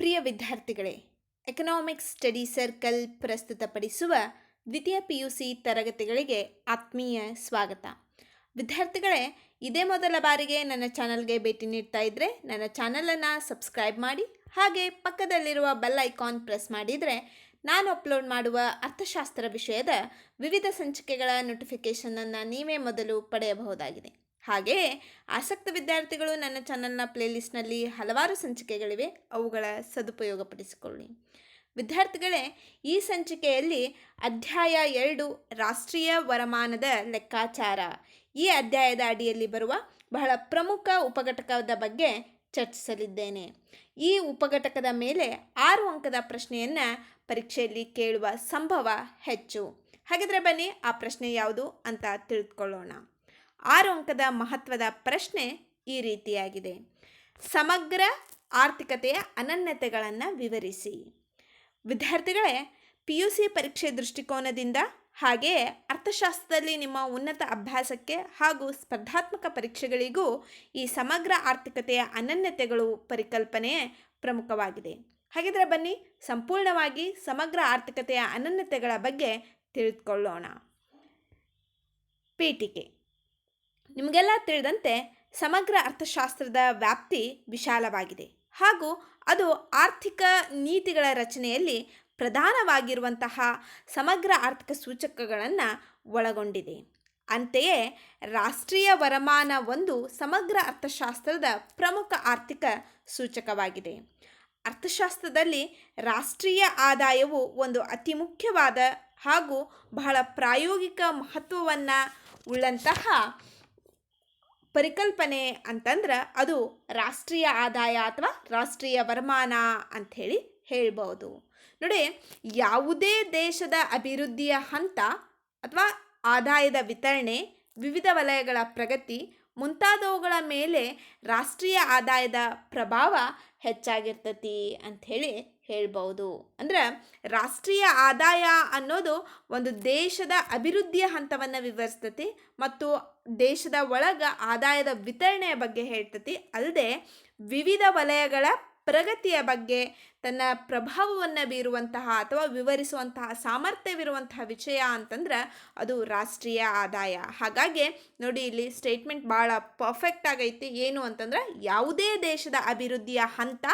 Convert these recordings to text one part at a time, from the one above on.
ಪ್ರಿಯ ವಿದ್ಯಾರ್ಥಿಗಳೇ, economics study circle ಪ್ರಸ್ತುತಪಡಿಸುವ ದ್ವಿತೀಯ PUC ತರಗತಿಗಳಿಗೆ ಆತ್ಮೀಯ ಸ್ವಾಗತ. ವಿದ್ಯಾರ್ಥಿಗಳೇ, ಇದೇ ಮೊದಲ ಬಾರಿಗೆ ನನ್ನ ಚಾನಲ್ಗೆ ಭೇಟಿ ನೀಡ್ತಾ ಇದ್ದರೆ ನನ್ನ ಚಾನಲನ್ನು ಸಬ್ಸ್ಕ್ರೈಬ್ ಮಾಡಿ, ಹಾಗೆ ಪಕ್ಕದಲ್ಲಿರುವ ಬೆಲ್ ಐಕಾನ್ ಪ್ರೆಸ್ ಮಾಡಿದರೆ ನಾನು ಅಪ್ಲೋಡ್ ಮಾಡುವ ಅರ್ಥಶಾಸ್ತ್ರ ವಿಷಯದ ವಿವಿಧ ಸಂಚಿಕೆಗಳ ನೋಟಿಫಿಕೇಷನನ್ನು ನೀವೇ ಮೊದಲು ಪಡೆಯಬಹುದಾಗಿದೆ. ಹಾಗೆಯೇ ಆಸಕ್ತ ವಿದ್ಯಾರ್ಥಿಗಳು ನನ್ನ ಚಾನಲ್ನ ಪ್ಲೇಲಿಸ್ಟ್ನಲ್ಲಿ ಹಲವಾರು ಸಂಚಿಕೆಗಳಿವೆ, ಅವುಗಳ ಸದುಪಯೋಗಪಡಿಸಿಕೊಳ್ಳಿ. ವಿದ್ಯಾರ್ಥಿಗಳೇ, ಈ ಸಂಚಿಕೆಯಲ್ಲಿ ಅಧ್ಯಾಯ 2 ರಾಷ್ಟ್ರೀಯ ವರಮಾನದ ಲೆಕ್ಕಾಚಾರ, ಈ ಅಧ್ಯಾಯದ ಅಡಿಯಲ್ಲಿ ಬರುವ ಬಹಳ ಪ್ರಮುಖ ಉಪಘಟಕದ ಬಗ್ಗೆ ಚರ್ಚಿಸಲಿದ್ದೇನೆ. ಈ ಉಪಘಟಕದ ಮೇಲೆ 6 ಅಂಕದ ಪ್ರಶ್ನೆಯನ್ನು ಪರೀಕ್ಷೆಯಲ್ಲಿ ಕೇಳುವ ಸಂಭವ ಹೆಚ್ಚು. ಹಾಗಿದ್ರೆ ಬನ್ನಿ ಆ ಪ್ರಶ್ನೆ ಯಾವುದು ಅಂತ ತಿಳಿದುಕೊಳ್ಳೋಣ. 6 ಅಂಕದ ಮಹತ್ವದ ಪ್ರಶ್ನೆ ಈ ರೀತಿಯಾಗಿದೆ: ಸಮಗ್ರ ಆರ್ಥಿಕತೆಯ ಅನನ್ಯತೆಗಳನ್ನು ವಿವರಿಸಿ. ವಿದ್ಯಾರ್ಥಿಗಳೇ, PUC ಪರೀಕ್ಷೆ ದೃಷ್ಟಿಕೋನದಿಂದ ಹಾಗೆಯೇ ಅರ್ಥಶಾಸ್ತ್ರದಲ್ಲಿ ನಿಮ್ಮ ಉನ್ನತ ಅಭ್ಯಾಸಕ್ಕೆ ಹಾಗೂ ಸ್ಪರ್ಧಾತ್ಮಕ ಪರೀಕ್ಷೆಗಳಿಗೂ ಈ ಸಮಗ್ರ ಆರ್ಥಿಕತೆಯ ಅನನ್ಯತೆಗಳು ಪರಿಕಲ್ಪನೆ ಪ್ರಮುಖವಾಗಿದೆ. ಹಾಗಿದ್ರೆ ಬನ್ನಿ ಸಂಪೂರ್ಣವಾಗಿ ಸಮಗ್ರ ಆರ್ಥಿಕತೆಯ ಅನನ್ಯತೆಗಳ ಬಗ್ಗೆ ತಿಳಿದುಕೊಳ್ಳೋಣ. ಪೀಠಿಕೆ. ನಿಮಗೆಲ್ಲ ತಿಳಿದಂತೆ ಸಮಗ್ರ ಅರ್ಥಶಾಸ್ತ್ರದ ವ್ಯಾಪ್ತಿ ವಿಶಾಲವಾಗಿದೆ ಹಾಗೂ ಅದು ಆರ್ಥಿಕ ನೀತಿಗಳ ರಚನೆಯಲ್ಲಿ ಪ್ರಧಾನವಾಗಿರುವಂತಹ ಸಮಗ್ರ ಆರ್ಥಿಕ ಸೂಚಕಗಳನ್ನು ಒಳಗೊಂಡಿದೆ. ಅಂತೆಯೇ ರಾಷ್ಟ್ರೀಯ ವರಮಾನ ಒಂದು ಸಮಗ್ರ ಅರ್ಥಶಾಸ್ತ್ರದ ಪ್ರಮುಖ ಆರ್ಥಿಕ ಸೂಚಕವಾಗಿದೆ. ಅರ್ಥಶಾಸ್ತ್ರದಲ್ಲಿ ರಾಷ್ಟ್ರೀಯ ಆದಾಯವು ಒಂದು ಅತಿ ಮುಖ್ಯವಾದ ಹಾಗೂ ಬಹಳ ಪ್ರಾಯೋಗಿಕ ಮಹತ್ವವನ್ನು ಉಳ್ಳಂತಹ ಪರಿಕಲ್ಪನೆ ಅಂತಂದ್ರೆ ಅದು ರಾಷ್ಟ್ರೀಯ ಆದಾಯ ಅಥವಾ ರಾಷ್ಟ್ರೀಯ ವರಮಾನ ಅಂಥೇಳಿ ಹೇಳ್ಬೋದು. ನೋಡಿ, ಯಾವುದೇ ದೇಶದ ಅಭಿವೃದ್ಧಿಯ ಹಂತ ಅಥವಾ ಆದಾಯದ ವಿತರಣೆ, ವಿವಿಧ ವಲಯಗಳ ಪ್ರಗತಿ ಮುಂತಾದವುಗಳ ಮೇಲೆ ರಾಷ್ಟ್ರೀಯ ಆದಾಯದ ಪ್ರಭಾವ ಹೆಚ್ಚಾಗಿರ್ತತಿ ಅಂಥೇಳಿ ಹೇಳ್ಬೋದು. ಅಂದ್ರೆ ರಾಷ್ಟ್ರೀಯ ಆದಾಯ ಅನ್ನೋದು ಒಂದು ದೇಶದ ಅಭಿವೃದ್ಧಿಯ ಹಂತವನ್ನು ವಿವರಿಸ್ತತಿ ಮತ್ತು ದೇಶದ ಒಳಗ ಆದಾಯದ ವಿತರಣೆಯ ಬಗ್ಗೆ ಹೇಳ್ತತಿ. ಅಲ್ಲದೆ ವಿವಿಧ ವಲಯಗಳ ಪ್ರಗತಿಯ ಬಗ್ಗೆ ತನ್ನ ಪ್ರಭಾವವನ್ನು ಬೀರುವಂತಹ ಅಥವಾ ವಿವರಿಸುವಂತಹ ಸಾಮರ್ಥ್ಯವಿರುವಂತಹ ವಿಷಯ ಅಂತಂದ್ರೆ ಅದು ರಾಷ್ಟ್ರೀಯ ಆದಾಯ. ಹಾಗಾಗಿ ನೋಡಿ, ಇಲ್ಲಿ ಸ್ಟೇಟ್ಮೆಂಟ್ ಭಾಳ ಪರ್ಫೆಕ್ಟ್ ಆಗೈತಿ. ಏನು ಅಂತಂದ್ರೆ ಯಾವುದೇ ದೇಶದ ಅಭಿವೃದ್ಧಿಯ ಹಂತ,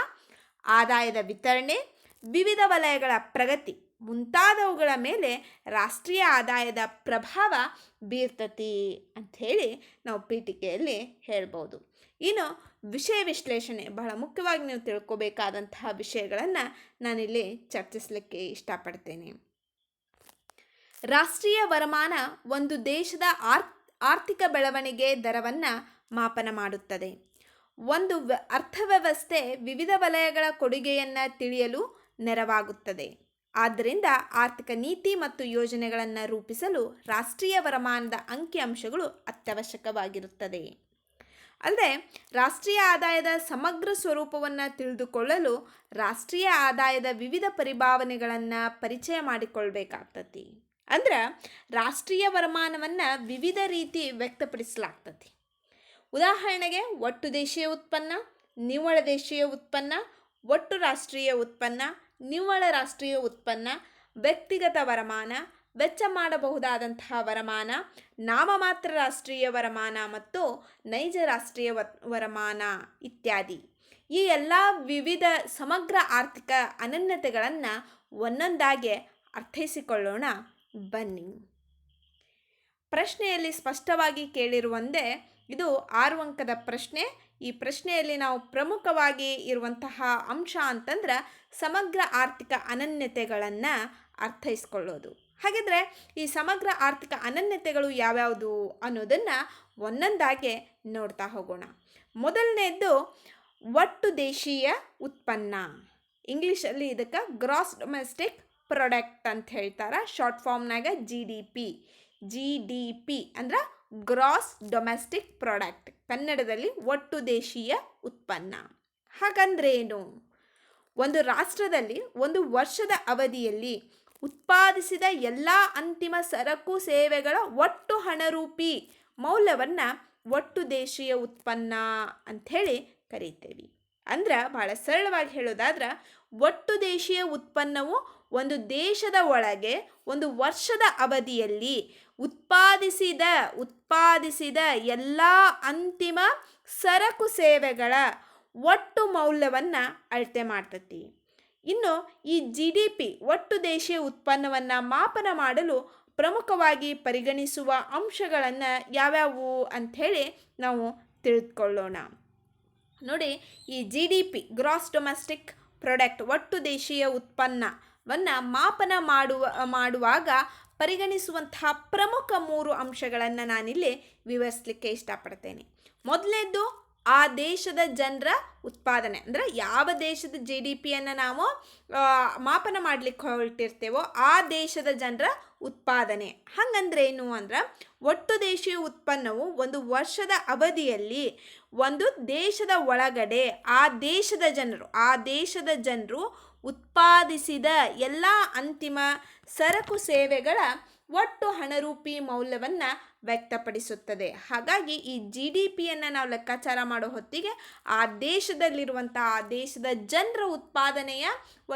ಆದಾಯದ ವಿತರಣೆ, ವಿವಿಧ ವಲಯಗಳ ಪ್ರಗತಿ ಮುಂತಾದವುಗಳ ಮೇಲೆ ರಾಷ್ಟ್ರೀಯ ಆದಾಯದ ಪ್ರಭಾವ ಬೀರ್ತತಿ ಅಂಥೇಳಿ ನಾವು ಪೀಠಿಕೆಯಲ್ಲಿ ಹೇಳ್ಬೋದು. ಇನ್ನು ವಿಷಯ ವಿಶ್ಲೇಷಣೆ, ಬಹಳ ಮುಖ್ಯವಾಗಿ ನೀವು ತಿಳ್ಕೊಬೇಕಾದಂತಹ ವಿಷಯಗಳನ್ನು ನಾನಿಲ್ಲಿ ಚರ್ಚಿಸಲಿಕ್ಕೆ ಇಷ್ಟಪಡ್ತೇನೆ. ರಾಷ್ಟ್ರೀಯ ವರಮಾನ ಒಂದು ದೇಶದ ಆರ್ಥಿಕ ಬೆಳವಣಿಗೆ ದರವನ್ನು ಮಾಪನ ಮಾಡುತ್ತದೆ. ಒಂದು ಅರ್ಥವ್ಯವಸ್ಥೆ ವಿವಿಧ ವಲಯಗಳ ಕೊಡುಗೆಯನ್ನು ತಿಳಿಯಲು ನೆರವಾಗುತ್ತದೆ. ಆದ್ದರಿಂದ ಆರ್ಥಿಕ ನೀತಿ ಮತ್ತು ಯೋಜನೆಗಳನ್ನು ರೂಪಿಸಲು ರಾಷ್ಟ್ರೀಯ ವರಮಾನದ ಅಂಕಿಅಂಶಗಳು ಅತ್ಯವಶ್ಯಕವಾಗಿರುತ್ತದೆ. ಅಲ್ಲದೆ ರಾಷ್ಟ್ರೀಯ ಆದಾಯದ ಸಮಗ್ರ ಸ್ವರೂಪವನ್ನು ತಿಳಿದುಕೊಳ್ಳಲು ರಾಷ್ಟ್ರೀಯ ಆದಾಯದ ವಿವಿಧ ಪರಿಭಾವನೆಗಳನ್ನು ಪರಿಚಯ ಮಾಡಿಕೊಳ್ಬೇಕಾಗ್ತತಿ. ಅಂದ್ರೆ ರಾಷ್ಟ್ರೀಯ ವರಮಾನವನ್ನು ವಿವಿಧ ರೀತಿ ವ್ಯಕ್ತಪಡಿಸಲಾಗ್ತತಿ. ಉದಾಹರಣೆಗೆ ಒಟ್ಟು ದೇಶೀಯ ಉತ್ಪನ್ನ, ನಿವ್ವಳ ದೇಶೀಯ ಉತ್ಪನ್ನ, ಒಟ್ಟು ರಾಷ್ಟ್ರೀಯ ಉತ್ಪನ್ನ, ನಿವ್ವಳ ರಾಷ್ಟ್ರೀಯ ಉತ್ಪನ್ನ, ವ್ಯಕ್ತಿಗತ ವರಮಾನ, ವೆಚ್ಚ ಮಾಡಬಹುದಾದಂತಹ ವರಮಾನ, ನಾಮಮಾತ್ರ ರಾಷ್ಟ್ರೀಯ ವರಮಾನ ಮತ್ತು ನೈಜ ರಾಷ್ಟ್ರೀಯ ವರಮಾನ ಇತ್ಯಾದಿ. ಈ ಎಲ್ಲ ವಿವಿಧ ಸಮಗ್ರ ಆರ್ಥಿಕ ಅನನ್ಯತೆಗಳನ್ನು ಒಂದೊಂದಾಗಿ ಅರ್ಥೈಸಿಕೊಳ್ಳೋಣ ಬನ್ನಿ. ಪ್ರಶ್ನೆಯಲ್ಲಿ ಸ್ಪಷ್ಟವಾಗಿ ಕೇಳಿರುವಂತೆ ಇದು 6 ಅಂಕದ ಪ್ರಶ್ನೆ. ಈ ಪ್ರಶ್ನೆಯಲ್ಲಿ ನಾವು ಪ್ರಮುಖವಾಗಿ ಇರುವಂತಹ ಅಂಶ ಅಂತಂದ್ರೆ ಸಮಗ್ರ ಆರ್ಥಿಕ ಅನನ್ಯತೆಗಳನ್ನು ಅರ್ಥೈಸ್ಕೊಳ್ಳೋದು. ಹಾಗಿದ್ರೆ ಈ ಸಮಗ್ರ ಆರ್ಥಿಕ ಅನನ್ಯತೆಗಳು ಯಾವ್ಯಾವುದು ಅನ್ನೋದನ್ನು ಒಂದೊಂದಾಗಿ ನೋಡ್ತಾ ಹೋಗೋಣ. ಮೊದಲನೇದ್ದು ಒಟ್ಟು ದೇಶೀಯ ಉತ್ಪನ್ನ. ಇಂಗ್ಲೀಷಲ್ಲಿ ಇದಕ್ಕೆ ಗ್ರಾಸ್ ಡೊಮೆಸ್ಟಿಕ್ ಪ್ರಾಡಕ್ಟ್ ಅಂತ ಹೇಳ್ತಾರೆ. ಶಾರ್ಟ್ ಫಾರ್ಮ್ನಾಗ GDP ಅಂದ್ರೆ ಗ್ರಾಸ್ ಡೊಮೆಸ್ಟಿಕ್ ಪ್ರಾಡಕ್ಟ್, ಕನ್ನಡದಲ್ಲಿ ಒಟ್ಟು ದೇಶೀಯ ಉತ್ಪನ್ನ. ಹಾಗಂದ್ರೇನು? ಒಂದು ರಾಷ್ಟ್ರದಲ್ಲಿ ಒಂದು ವರ್ಷದ ಅವಧಿಯಲ್ಲಿ ಉತ್ಪಾದಿಸಿದ ಎಲ್ಲ ಅಂತಿಮ ಸರಕು ಸೇವೆಗಳ ಒಟ್ಟು ಹಣರೂಪಿ ಮೌಲ್ಯವನ್ನು ಒಟ್ಟು ದೇಶೀಯ ಉತ್ಪನ್ನ ಅಂಥೇಳಿ ಕರೀತೇವೆ. ಅಂದ್ರೆ ಭಾಳ ಸರಳವಾಗಿ ಹೇಳೋದಾದ್ರೆ ಒಟ್ಟು ದೇಶೀಯ ಉತ್ಪನ್ನವು ಒಂದು ದೇಶದ ಒಳಗೆ ಒಂದು ವರ್ಷದ ಅವಧಿಯಲ್ಲಿ ಉತ್ಪಾದಿಸಿದ ಎಲ್ಲ ಅಂತಿಮ ಸರಕು ಸೇವೆಗಳ ಒಟ್ಟು ಮೌಲ್ಯವನ್ನು ಅಳತೆ ಮಾಡ್ತತಿ. ಇನ್ನು ಈ GDP ಒಟ್ಟು ದೇಶೀಯ ಉತ್ಪನ್ನವನ್ನು ಮಾಪನ ಮಾಡಲು ಪ್ರಮುಖವಾಗಿ ಪರಿಗಣಿಸುವ ಅಂಶಗಳನ್ನು ಯಾವ್ಯಾವು ಅಂಥೇಳಿ ನಾವು ತಿಳಿದುಕೊಳ್ಳೋಣ. ನೋಡಿ, ಈ GDP ಗ್ರಾಸ್ ಡೊಮೆಸ್ಟಿಕ್ ಪ್ರಾಡಕ್ಟ್ ಒಟ್ಟು ದೇಶೀಯ ಉತ್ಪನ್ನವನ್ನು ಮಾಪನ ಮಾಡುವಾಗ ಪರಿಗಣಿಸುವಂತಹ ಪ್ರಮುಖ 3 ಅಂಶಗಳನ್ನು ನಾನಿಲ್ಲಿ ವಿವರಿಸಲಿಕ್ಕೆ ಇಷ್ಟಪಡ್ತೇನೆ. ಮೊದಲನೇದು ಆ ದೇಶದ ಜನರ ಉತ್ಪಾದನೆ, ಅಂದರೆ ಯಾವ ದೇಶದ GDPಯನ್ನು ನಾವು ಮಾಪನ ಮಾಡಲಿಕ್ಕೆ ಹೊರಟಿರ್ತೇವೋ ಆ ದೇಶದ ಜನರ ಉತ್ಪಾದನೆ. ಹಂಗಂದ್ರೆ ಏನು ಅಂದ್ರೆ, ಒಟ್ಟು ದೇಶೀಯ ಉತ್ಪನ್ನವು ಒಂದು ವರ್ಷದ ಅವಧಿಯಲ್ಲಿ ಒಂದು ದೇಶದ ಒಳಗಡೆ ಆ ದೇಶದ ಜನರು ಉತ್ಪಾದಿಸಿದ ಎಲ್ಲ ಅಂತಿಮ ಸರಕು ಸೇವೆಗಳ ಒಟ್ಟು ಹಣರೂಪಿ ಮೌಲ್ಯವನ್ನು ವ್ಯಕ್ತಪಡಿಸುತ್ತದೆ. ಹಾಗಾಗಿ ಈ GDPಯನ್ನು ನಾವು ಲೆಕ್ಕಾಚಾರ ಮಾಡೋ ಹೊತ್ತಿಗೆ ಆ ದೇಶದಲ್ಲಿರುವಂತಹ ಆ ದೇಶದ ಜನರ ಉತ್ಪಾದನೆಯ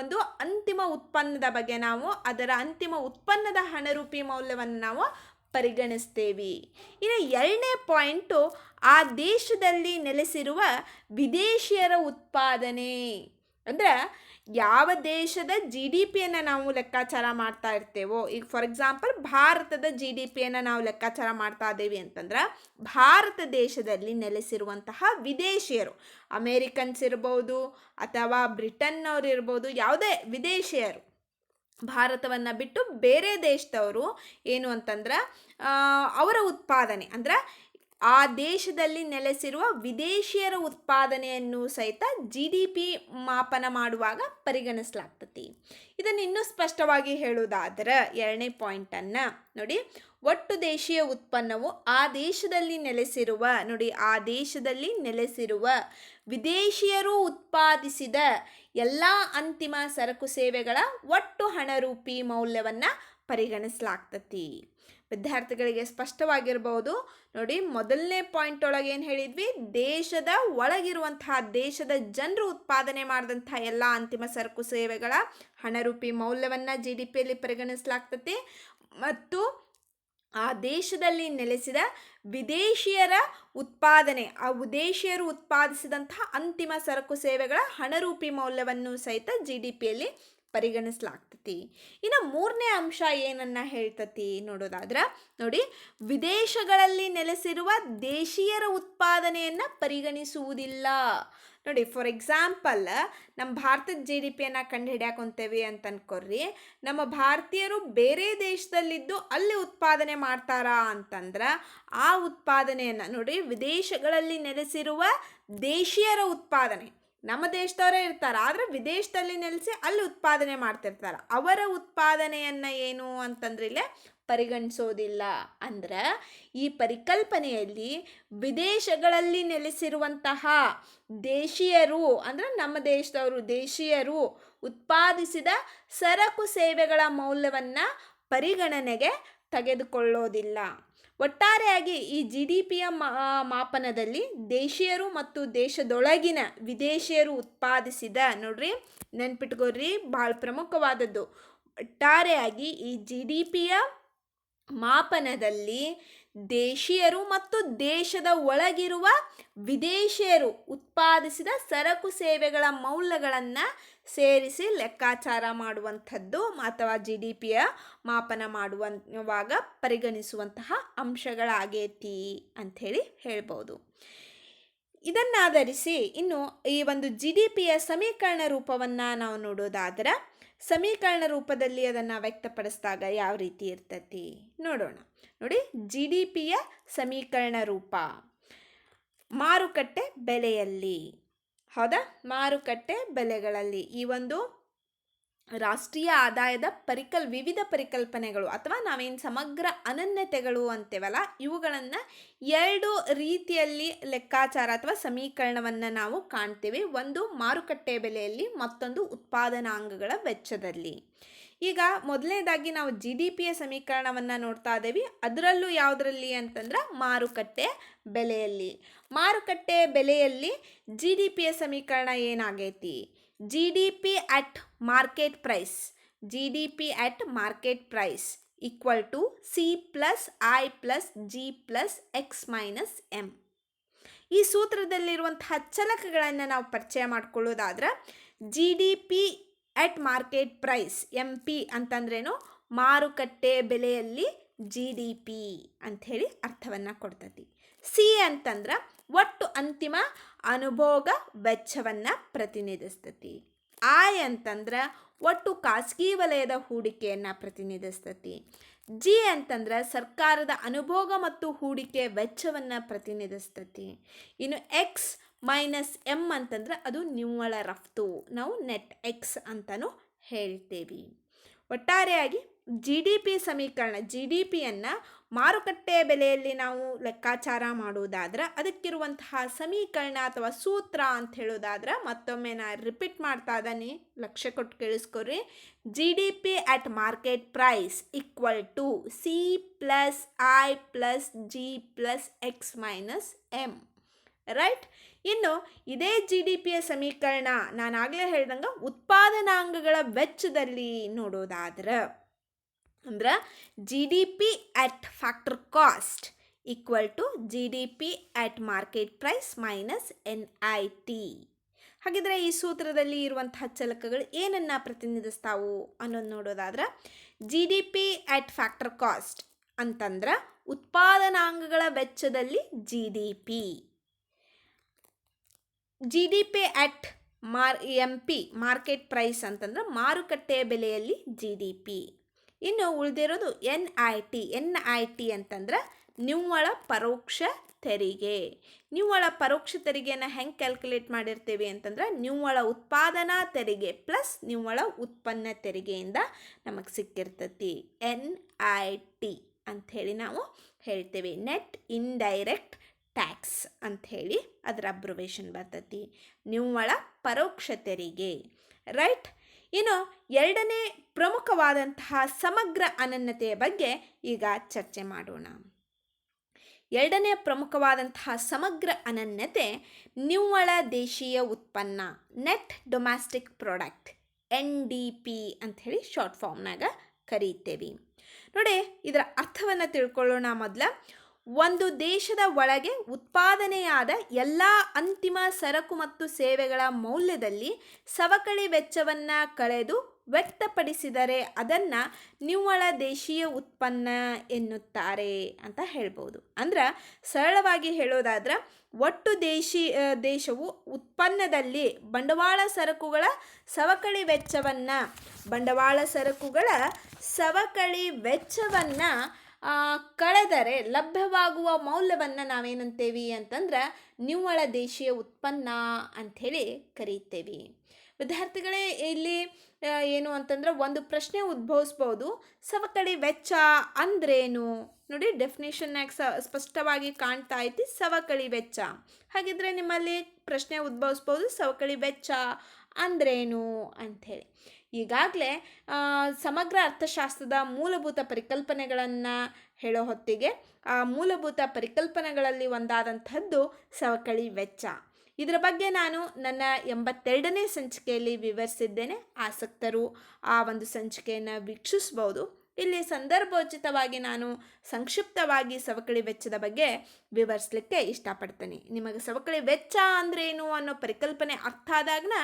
ಒಂದು ಅಂತಿಮ ಉತ್ಪನ್ನದ ಬಗ್ಗೆ ನಾವು ಅದರ ಅಂತಿಮ ಉತ್ಪನ್ನದ ಹಣರೂಪಿ ಮೌಲ್ಯವನ್ನು ನಾವು ಪರಿಗಣಿಸ್ತೇವೆ. ಇನ್ನು 2ನೇ ಪಾಯಿಂಟು ಆ ದೇಶದಲ್ಲಿ ನೆಲೆಸಿರುವ ವಿದೇಶಿಯರ ಉತ್ಪಾದನೆ. ಅಂದ್ರೆ ಯಾವ ದೇಶದ GDPಯನ್ನು ನಾವು ಲೆಕ್ಕಾಚಾರ ಮಾಡ್ತಾ ಇರ್ತೇವೋ, ಈಗ ಫಾರ್ ಎಕ್ಸಾಂಪಲ್ ಭಾರತದ GDPಯನ್ನು ನಾವು ಲೆಕ್ಕಾಚಾರ ಮಾಡ್ತಾ ಇದ್ದೇವೆ ಅಂತಂದ್ರೆ, ಭಾರತ ದೇಶದಲ್ಲಿ ನೆಲೆಸಿರುವಂತಹ ವಿದೇಶಿಯರು, ಅಮೇರಿಕನ್ಸ್ ಇರ್ಬೋದು ಅಥವಾ ಬ್ರಿಟನ್ನವ್ರು ಇರ್ಬೋದು, ಯಾವುದೇ ವಿದೇಶಿಯರು ಭಾರತವನ್ನು ಬಿಟ್ಟು ಬೇರೆ ದೇಶದವರು ಏನು ಅಂತಂದ್ರೆ ಅವರ ಉತ್ಪಾದನೆ, ಅಂದ್ರೆ ಆ ದೇಶದಲ್ಲಿ ನೆಲೆಸಿರುವ ವಿದೇಶಿಯರ ಉತ್ಪಾದನೆಯನ್ನು ಸಹಿತ GDP ಮಾಪನ ಮಾಡುವಾಗ ಪರಿಗಣಿಸಲಾಗ್ತತಿ. ಇದನ್ನು ಇನ್ನೂ ಸ್ಪಷ್ಟವಾಗಿ ಹೇಳುವುದಾದರೆ 2ನೇ ಪಾಯಿಂಟನ್ನು ನೋಡಿ, ಒಟ್ಟು ದೇಶೀಯ ಉತ್ಪನ್ನವು ಆ ದೇಶದಲ್ಲಿ ನೆಲೆಸಿರುವ ವಿದೇಶಿಯರು ಉತ್ಪಾದಿಸಿದ ಎಲ್ಲ ಅಂತಿಮ ಸರಕು ಸೇವೆಗಳ ಒಟ್ಟು ಹಣರೂಪಿ ಮೌಲ್ಯವನ್ನು ಪರಿಗಣಿಸಲಾಗ್ತತಿ. ವಿದ್ಯಾರ್ಥಿಗಳಿಗೆ ಸ್ಪಷ್ಟವಾಗಿರ್ಬೋದು. ನೋಡಿ, ಮೊದಲನೇ ಪಾಯಿಂಟ್ ಒಳಗೆ ಏನು ಹೇಳಿದ್ವಿ, ದೇಶದ ಒಳಗಿರುವಂತಹ ದೇಶದ ಜನರು ಉತ್ಪಾದನೆ ಮಾಡಿದಂಥ ಎಲ್ಲ ಅಂತಿಮ ಸರಕು ಸೇವೆಗಳ ಹಣರೂಪಿ ಮೌಲ್ಯವನ್ನು GDPಯಲ್ಲಿ ಪರಿಗಣಿಸಲಾಗ್ತದೆ. ಮತ್ತು ಆ ದೇಶದಲ್ಲಿ ನೆಲೆಸಿದ ವಿದೇಶಿಯರ ಉತ್ಪಾದನೆ, ಆ ವಿದೇಶಿಯರು ಉತ್ಪಾದಿಸಿದಂತಹ ಅಂತಿಮ ಸರಕು ಸೇವೆಗಳ ಹಣರೂಪಿ ಮೌಲ್ಯವನ್ನು ಸಹಿತ GDPಯಲ್ಲಿ ಪರಿಗಣಿಸಲಾಗ್ತತಿ. ಇನ್ನು 3ನೇ ಅಂಶ ಏನನ್ನ ಹೇಳ್ತತಿ ನೋಡೋದಾದ್ರೆ, ನೋಡಿ, ವಿದೇಶಗಳಲ್ಲಿ ನೆಲೆಸಿರುವ ದೇಶೀಯರ ಉತ್ಪಾದನೆಯನ್ನು ಪರಿಗಣಿಸುವುದಿಲ್ಲ. ನೋಡಿ, ಫಾರ್ ಎಕ್ಸಾಂಪಲ್ ನಮ್ಮ ಭಾರತದ GDPಯನ್ನು ಕಂಡು ಹಿಡಿಯಾಕೊಂತೇವೆ ಅಂತ ಅನ್ಕೊರ್ರಿ, ನಮ್ಮ ಭಾರತೀಯರು ಬೇರೆ ದೇಶದಲ್ಲಿದ್ದು ಅಲ್ಲಿ ಉತ್ಪಾದನೆ ಮಾಡ್ತಾರಾ ಅಂತಂದ್ರೆ ಆ ಉತ್ಪಾದನೆಯನ್ನು ನೋಡಿ, ವಿದೇಶಗಳಲ್ಲಿ ನೆಲೆಸಿರುವ ದೇಶೀಯರ ಉತ್ಪಾದನೆ, ನಮ್ಮ ದೇಶದವರೇ ಇರ್ತಾರೆ ಆದರೆ ವಿದೇಶದಲ್ಲಿ ನೆಲೆಸಿ ಅಲ್ಲಿ ಉತ್ಪಾದನೆ ಮಾಡ್ತಿರ್ತಾರೆ, ಅವರ ಉತ್ಪಾದನೆಯನ್ನು ಏನು ಅಂತಂದ್ರೆ ಇಲ್ಲೇ ಪರಿಗಣಿಸೋದಿಲ್ಲ. ಅಂದ್ರೆ ಈ ಪರಿಕಲ್ಪನೆಯಲ್ಲಿ ವಿದೇಶಗಳಲ್ಲಿ ನೆಲೆಸಿರುವಂತಹ ದೇಶೀಯರು, ಅಂದರೆ ನಮ್ಮ ದೇಶೀಯರು ಉತ್ಪಾದಿಸಿದ ಸರಕು ಸೇವೆಗಳ ಮೌಲ್ಯವನ್ನು ಪರಿಗಣನೆಗೆ ತೆಗೆದುಕೊಳ್ಳೋದಿಲ್ಲ. ಒಟ್ಟಾರೆಯಾಗಿ ಈ GDPಯ ಮಾಪನದಲ್ಲಿ ದೇಶೀಯರು ಮತ್ತು ದೇಶದೊಳಗಿನ ವಿದೇಶಿಯರು ಉತ್ಪಾದಿಸಿದ, ನೋಡ್ರಿ ನೆನ್ಪಿಟ್ಕೋರಿ, ಭಾಳ ಪ್ರಮುಖವಾದದ್ದು, ಒಟ್ಟಾರೆಯಾಗಿ ಈ GDPಯ ಮಾಪನದಲ್ಲಿ ದೇಶೀಯರು ಮತ್ತು ದೇಶದ ಒಳಗಿರುವ ವಿದೇಶಿಯರು ಉತ್ಪಾದಿಸಿದ ಸರಕು ಸೇವೆಗಳ ಮೌಲ್ಯಗಳನ್ನು ಸೇರಿಸಿ ಲೆಕ್ಕಾಚಾರ ಮಾಡುವಂಥದ್ದು ಅಥವಾ GDPಯ ಮಾಪನ ಮಾಡುವಾಗ ಪರಿಗಣಿಸುವಂತಹ ಅಂಶಗಳಾಗೈತಿ ಅಂಥೇಳಿ ಹೇಳ್ಬೋದು. ಇದನ್ನಾಧರಿಸಿ ಇನ್ನು ಈ ಒಂದು GDPಯ ಸಮೀಕರಣ ರೂಪವನ್ನು ನಾವು ನೋಡೋದಾದ್ರೆ, ಸಮೀಕರಣ ರೂಪದಲ್ಲಿ ಅದನ್ನು ವ್ಯಕ್ತಪಡಿಸಿದಾಗ ಯಾವ ರೀತಿ ಇರ್ತತಿ ನೋಡೋಣ. ನೋಡಿ, GDPಯ ಸಮೀಕರಣ ರೂಪ ಮಾರುಕಟ್ಟೆ ಬೆಲೆಯಲ್ಲಿ, ಹೌದಾ, ಮಾರುಕಟ್ಟೆ ಬೆಲೆಗಳಲ್ಲಿ ಈ ಒಂದು ರಾಷ್ಟ್ರೀಯ ಆದಾಯದ ವಿವಿಧ ಪರಿಕಲ್ಪನೆಗಳು ಅಥವಾ ನಾವೇನು ಸಮಗ್ರ ಅನನ್ಯತೆಗಳು ಅಂತೇವಲ್ಲ, ಇವುಗಳನ್ನು 2 ರೀತಿಯಲ್ಲಿ ಲೆಕ್ಕಾಚಾರ ಅಥವಾ ಸಮೀಕರಣವನ್ನು ನಾವು ಕಾಣ್ತೇವೆ. ಒಂದು ಮಾರುಕಟ್ಟೆ ಬೆಲೆಯಲ್ಲಿ, ಮತ್ತೊಂದು ಉತ್ಪಾದನಾಂಗಗಳ ವೆಚ್ಚದಲ್ಲಿ. ಈಗ ಮೊದಲನೇದಾಗಿ ನಾವು GDPಯ ಸಮೀಕರಣವನ್ನು ನೋಡ್ತಾ ಇದ್ದೇವೆ. ಅದರಲ್ಲೂ ಯಾವುದರಲ್ಲಿ ಅಂತಂದ್ರೆ ಮಾರುಕಟ್ಟೆ ಬೆಲೆಯಲ್ಲಿ. ಮಾರುಕಟ್ಟೆ ಬೆಲೆಯಲ್ಲಿ GDPಯ ಸಮೀಕರಣ ಏನಾಗೈತಿ? GDP at market price, GDP at market price equal to C plus I plus G plus X minus M. ಈ ಸೂತ್ರದಲ್ಲಿರುವಂತಹ ಚಲಕಗಳನ್ನು ನಾವು ಪರಿಚಯ ಮಾಡ್ಕೊಳ್ಳೋದಾದ್ರೆ, GDP at market price, MP ಅಂತಂದ್ರೇನು? ಮಾರುಕಟ್ಟೆ ಬೆಲೆಯಲ್ಲಿ GDP ಅಂಥೇಳಿ ಅರ್ಥವನ್ನು ಕೊಡ್ತತಿ. ಸಿ ಅಂತಂದ್ರೆ ಒಟ್ಟು ಅಂತಿಮ ಅನುಭೋಗ ವೆಚ್ಚವನ್ನು ಪ್ರತಿನಿಧಿಸ್ತತಿ. ಐ ಅಂತಂದ್ರೆ ಒಟ್ಟು ಖಾಸಗಿ ವಲಯದ ಹೂಡಿಕೆಯನ್ನು ಪ್ರತಿನಿಧಿಸ್ತತಿ. ಜಿ ಅಂತಂದ್ರೆ ಸರ್ಕಾರದ ಅನುಭೋಗ ಮತ್ತು ಹೂಡಿಕೆ ವೆಚ್ಚವನ್ನು ಪ್ರತಿನಿಧಿಸ್ತತಿ. ಇನ್ನು ಎಕ್ಸ್ ಮೈನಸ್ ಎಮ್ ಅಂತಂದ್ರೆ ಅದು ನಿವ್ವಳ ರಫ್ತು, ನಾವು ನೆಟ್ ಎಕ್ಸ್ ಅಂತಲೂ ಹೇಳ್ತೇವೆ. ಒಟ್ಟಾರೆಯಾಗಿ GDP ಸಮೀಕರಣ, GDPಯನ್ನು ಮಾರುಕಟ್ಟೆ ಬೆಲೆಯಲ್ಲಿ ನಾವು ಲೆಕ್ಕಾಚಾರ ಮಾಡುವುದಾದ್ರೆ ಅದಕ್ಕಿರುವಂತಹ ಸಮೀಕರಣ ಅಥವಾ ಸೂತ್ರ ಅಂತ ಹೇಳೋದಾದ್ರೆ, ಮತ್ತೊಮ್ಮೆ ನಾನು ರಿಪೀಟ್ ಮಾಡ್ತಾ ಇದ್ದಾನೆ, ಲಕ್ಷ್ಯ ಕೊಟ್ಟು ಕೇಳಿಸ್ಕೊರಿ. GDP at market price equal to C plus I plus G plus X minus M. Right. ಇನ್ನು ಇದೇ GDPಯ ಸಮೀಕರಣ ನಾನು ಆಗಲೇ ಹೇಳ್ದಂಗೆ ಉತ್ಪಾದನಾಂಗಗಳ ವೆಚ್ಚದಲ್ಲಿ ನೋಡೋದಾದ್ರೆ ಅಂದ್ರೆ GDP at factor cost equal to GDP at market price minus NIT. ಹಾಗಿದ್ರೆ ಈ ಸೂತ್ರದಲ್ಲಿ ಇರುವಂತಹ ಚಲಕಗಳು ಏನನ್ನ ಪ್ರತಿನಿಧಿಸ್ತಾವು ಅನ್ನೋದು ನೋಡೋದಾದ್ರೆ, GDP at factor cost ಅಂತಂದ್ರೆ ಉತ್ಪಾದನಾಂಗಗಳ ವೆಚ್ಚದಲ್ಲಿ GDP at MP market price ಅಂತಂದ್ರೆ ಮಾರುಕಟ್ಟೆ ಬೆಲೆಯಲ್ಲಿ GDP. ಇನ್ನು ಉಳಿದಿರೋದು NIT ಅಂತಂದ್ರೆ ನಿವ್ವಳ ಪರೋಕ್ಷ ತೆರಿಗೆ. ನಿವ್ವಳ ಪರೋಕ್ಷ ತೆರಿಗೆಯನ್ನು ಹೆಂಗೆ ಕ್ಯಾಲ್ಕುಲೇಟ್ ಮಾಡಿರ್ತೀವಿ ಅಂತಂದ್ರೆ ನಿವ್ವಳ ಉತ್ಪಾದನಾ ತೆರಿಗೆ ಪ್ಲಸ್ ನಿವ್ವಳ ಉತ್ಪನ್ನ ತೆರಿಗೆಯಿಂದ ನಮಗೆ ಸಿಕ್ಕಿರ್ತತಿ. NIT ಅಂಥೇಳಿ ನಾವು ಹೇಳ್ತೇವೆ. ನೆಟ್ ಇಂಡೈರೆಕ್ಟ್ ಟ್ಯಾಕ್ಸ್ ಅಂಥೇಳಿ ಅದರ ಅಬ್ರಿವೇಷನ್ ಬರ್ತತಿ, ನಿವ್ವಳ ಪರೋಕ್ಷ ತೆರಿಗೆ. ರೈಟ್. ಇನ್ನು ಎರಡನೇ ಪ್ರಮುಖವಾದಂತಹ ಸಮಗ್ರ ಅನನ್ಯತೆಯ ಬಗ್ಗೆ ಈಗ ಚರ್ಚೆ ಮಾಡೋಣ. ಎರಡನೇ ಪ್ರಮುಖವಾದಂತಹ ಸಮಗ್ರ ಅನನ್ಯತೆ ನಿವ್ವಳ ದೇಶೀಯ ಉತ್ಪನ್ನ, ನೆಟ್ ಡೊಮ್ಯಾಸ್ಟಿಕ್ ಪ್ರಾಡಕ್ಟ್, NDP ಅಂಥೇಳಿ ಶಾರ್ಟ್ ಫಾರ್ಮ್ನಾಗ ಕರೀತೇವೆ. ನೋಡಿ, ಇದರ ಅರ್ಥವನ್ನು ತಿಳ್ಕೊಳ್ಳೋಣ. ಮೊದಲ, ಒಂದು ದೇಶದ ಒಳಗೆ ಉತ್ಪಾದನೆಯಾದ ಎಲ್ಲ ಅಂತಿಮ ಸರಕು ಮತ್ತು ಸೇವೆಗಳ ಮೌಲ್ಯದಲ್ಲಿ ಸವಕಳಿ ವೆಚ್ಚವನ್ನು ಕಳೆದು ವ್ಯಕ್ತಪಡಿಸಿದರೆ ಅದನ್ನು ನಿವ್ವಳ ದೇಶೀಯ ಉತ್ಪನ್ನ ಎನ್ನುತ್ತಾರೆ ಅಂತ ಹೇಳ್ಬೋದು. ಅಂದ್ರೆ ಸರಳವಾಗಿ ಹೇಳೋದಾದ್ರೆ, ಒಟ್ಟು ದೇಶವು ಉತ್ಪನ್ನದಲ್ಲಿ ಬಂಡವಾಳ ಸರಕುಗಳ ಸವಕಳಿ ವೆಚ್ಚವನ್ನು ಕಳೆದರೆ ಲಭ್ಯವಾಗುವ ಮೌಲ್ಯವನ್ನು ನಾವೇನಂತೇವಿ ಅಂತಂದ್ರೆ ನಿವ್ವಳ ದೇಶೀಯ ಉತ್ಪನ್ನ ಅಂಥೇಳಿ ಕರೀತೇವೆ. ವಿದ್ಯಾರ್ಥಿಗಳೇ, ಇಲ್ಲಿ ಏನು ಅಂತಂದ್ರೆ ಒಂದು ಪ್ರಶ್ನೆ ಉದ್ಭವಿಸ್ಬೋದು, ಸವಕಳಿ ವೆಚ್ಚ ಅಂದ್ರೇನು? ನೋಡಿ, ಡೆಫಿನೇಷನ್ನಾಗ ಸ್ಪಷ್ಟವಾಗಿ ಕಾಣ್ತಾ ಐತಿ ಸವಕಳಿ ವೆಚ್ಚ. ಹಾಗಿದ್ರೆ ನಿಮ್ಮಲ್ಲಿ ಪ್ರಶ್ನೆ ಉದ್ಭವಿಸ್ಬೋದು, ಸವಕಳಿ ವೆಚ್ಚ ಅಂದ್ರೇನು ಅಂಥೇಳಿ. ಈಗಾಗಲೇ ಸಮಗ್ರ ಅರ್ಥಶಾಸ್ತ್ರದ ಮೂಲಭೂತ ಪರಿಕಲ್ಪನೆಗಳನ್ನು ಹೇಳೋ ಹೊತ್ತಿಗೆ ಆ ಮೂಲಭೂತ ಪರಿಕಲ್ಪನೆಗಳಲ್ಲಿ ಒಂದಾದಂಥದ್ದು ಸವಕಳಿ ವೆಚ್ಚ. ಇದರ ಬಗ್ಗೆ ನಾನು ನನ್ನ 82ನೇ ಸಂಚಿಕೆಯಲ್ಲಿ ವಿವರಿಸಿದ್ದೇನೆ. ಆಸಕ್ತರು ಆ ಒಂದು ಸಂಚಿಕೆಯನ್ನು ವೀಕ್ಷಿಸ್ಬೋದು. ಇಲ್ಲಿ ಸಂದರ್ಭೋಚಿತವಾಗಿ ನಾನು ಸಂಕ್ಷಿಪ್ತವಾಗಿ ಸವಕಳಿ ವೆಚ್ಚದ ಬಗ್ಗೆ ವಿವರಿಸಲಿಕ್ಕೆ ಇಷ್ಟಪಡ್ತೇನೆ. ನಿಮಗೆ ಸವಕಳಿ ವೆಚ್ಚ ಅಂದ್ರೇನು ಅನ್ನೋ ಪರಿಕಲ್ಪನೆ ಅರ್ಥ ಆದಾಗನ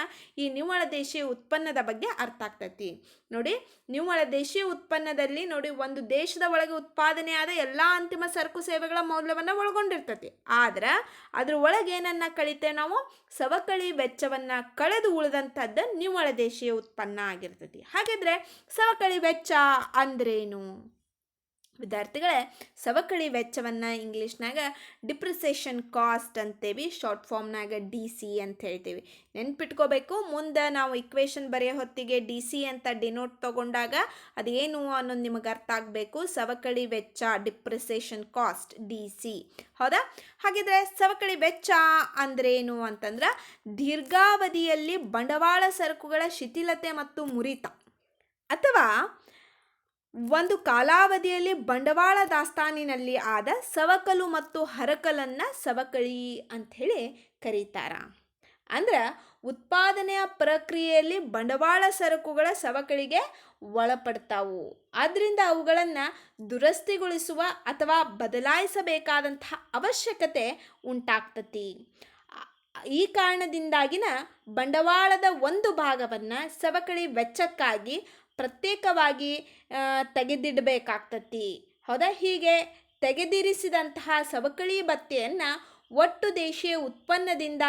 ಈ ನಿವ್ವಳ ದೇಶೀಯ ಉತ್ಪನ್ನದ ಬಗ್ಗೆ ಅರ್ಥ ಆಗ್ತೈತಿ. ನೋಡಿ, ನಿವ್ವಳ ದೇಶೀಯ ಉತ್ಪನ್ನದಲ್ಲಿ ನೋಡಿ, ಒಂದು ದೇಶದ ಒಳಗೆ ಉತ್ಪಾದನೆಯಾದ ಎಲ್ಲ ಅಂತಿಮ ಸರಕು ಸೇವೆಗಳ ಮೌಲ್ಯವನ್ನು ಒಳಗೊಂಡಿರ್ತೈತಿ. ಆದ್ರೆ ಅದ್ರ ಒಳಗೆ ಏನನ್ನ ಕಳಿತೇವೆ ನಾವು? ಸವಕಳಿ ವೆಚ್ಚವನ್ನು ಕಳೆದು ಉಳಿದಂಥದ್ದು ನಿವ್ವಳ ದೇಶೀಯ ಉತ್ಪನ್ನ ಆಗಿರ್ತೈತಿ. ಹಾಗಿದ್ರೆ ಸವಕಳಿ ವೆಚ್ಚ ಅಂದ್ರೇನು? ವಿದ್ಯಾರ್ಥಿಗಳೇ, ಸವಕಳಿ ವೆಚ್ಚವನ್ನು ಇಂಗ್ಲೀಷ್ನಾಗ ಡಿಪ್ರಿಸಿಯೇಷನ್ ಕಾಸ್ಟ್ ಅಂತೇವಿ, ಶಾರ್ಟ್ ಫಾರ್ಮ್ನಾಗ ಡಿ ಸಿ ಅಂತ ಹೇಳ್ತೀವಿ. ನೆನ್ಪಿಟ್ಕೋಬೇಕು, ಮುಂದೆ ನಾವು ಇಕ್ವೇಷನ್ ಬರೆಯೋ ಹೊತ್ತಿಗೆ ಡಿ ಸಿ ಅಂತ ಡಿನೋಟ್ ತಗೊಂಡಾಗ ಅದೇನು ಅನ್ನೋದು ನಿಮಗೆ ಅರ್ಥ ಆಗಬೇಕು. ಸವಕಳಿ ವೆಚ್ಚ, ಡಿಪ್ರಿಸಿಯೇಷನ್ ಕಾಸ್ಟ್, ಡಿ ಸಿ. ಹೌದಾ? ಹಾಗಿದ್ರೆ ಸವಕಳಿ ವೆಚ್ಚ ಅಂದ್ರೇನು ಅಂತಂದ್ರೆ ದೀರ್ಘಾವಧಿಯಲ್ಲಿ ಬಂಡವಾಳ ಸರಕುಗಳ ಶಿಥಿಲತೆ ಮತ್ತು ಮುರಿತ ಅಥವಾ ಒಂದು ಕಾಲಾವಧಿಯಲ್ಲಿ ಬಂಡವಾಳ ದಾಸ್ತಾನಿನಲ್ಲಿ ಆದ ಸವಕಲು ಮತ್ತು ಹರಕಲನ್ನು ಸವಕಳಿ ಅಂಥೇಳಿ ಕರೀತಾರ. ಅಂದ್ರೆ ಉತ್ಪಾದನೆಯ ಪ್ರಕ್ರಿಯೆಯಲ್ಲಿ ಬಂಡವಾಳ ಸರಕುಗಳ ಸವಕಳಿಗೆ ಒಳಪಡ್ತಾವು. ಆದ್ದರಿಂದ ಅವುಗಳನ್ನು ದುರಸ್ತಿಗೊಳಿಸುವ ಅಥವಾ ಬದಲಾಯಿಸಬೇಕಾದಂತಹ ಅವಶ್ಯಕತೆ ಉಂಟಾಗ್ತತಿ. ಈ ಕಾರಣದಿಂದಾಗಿನ ಬಂಡವಾಳದ ಒಂದು ಭಾಗವನ್ನು ಸವಕಳಿ ವೆಚ್ಚಕ್ಕಾಗಿ ಪ್ರತ್ಯೇಕವಾಗಿ ತೆಗೆದಿಡಬೇಕಾಗ್ತತಿ. ಹೌದಾ? ಹೀಗೆ ತೆಗೆದಿರಿಸಿದಂತಹ ಸವಕಳಿ ಭತ್ಯೆಯನ್ನು ಒಟ್ಟು ದೇಶೀಯ ಉತ್ಪನ್ನದಿಂದ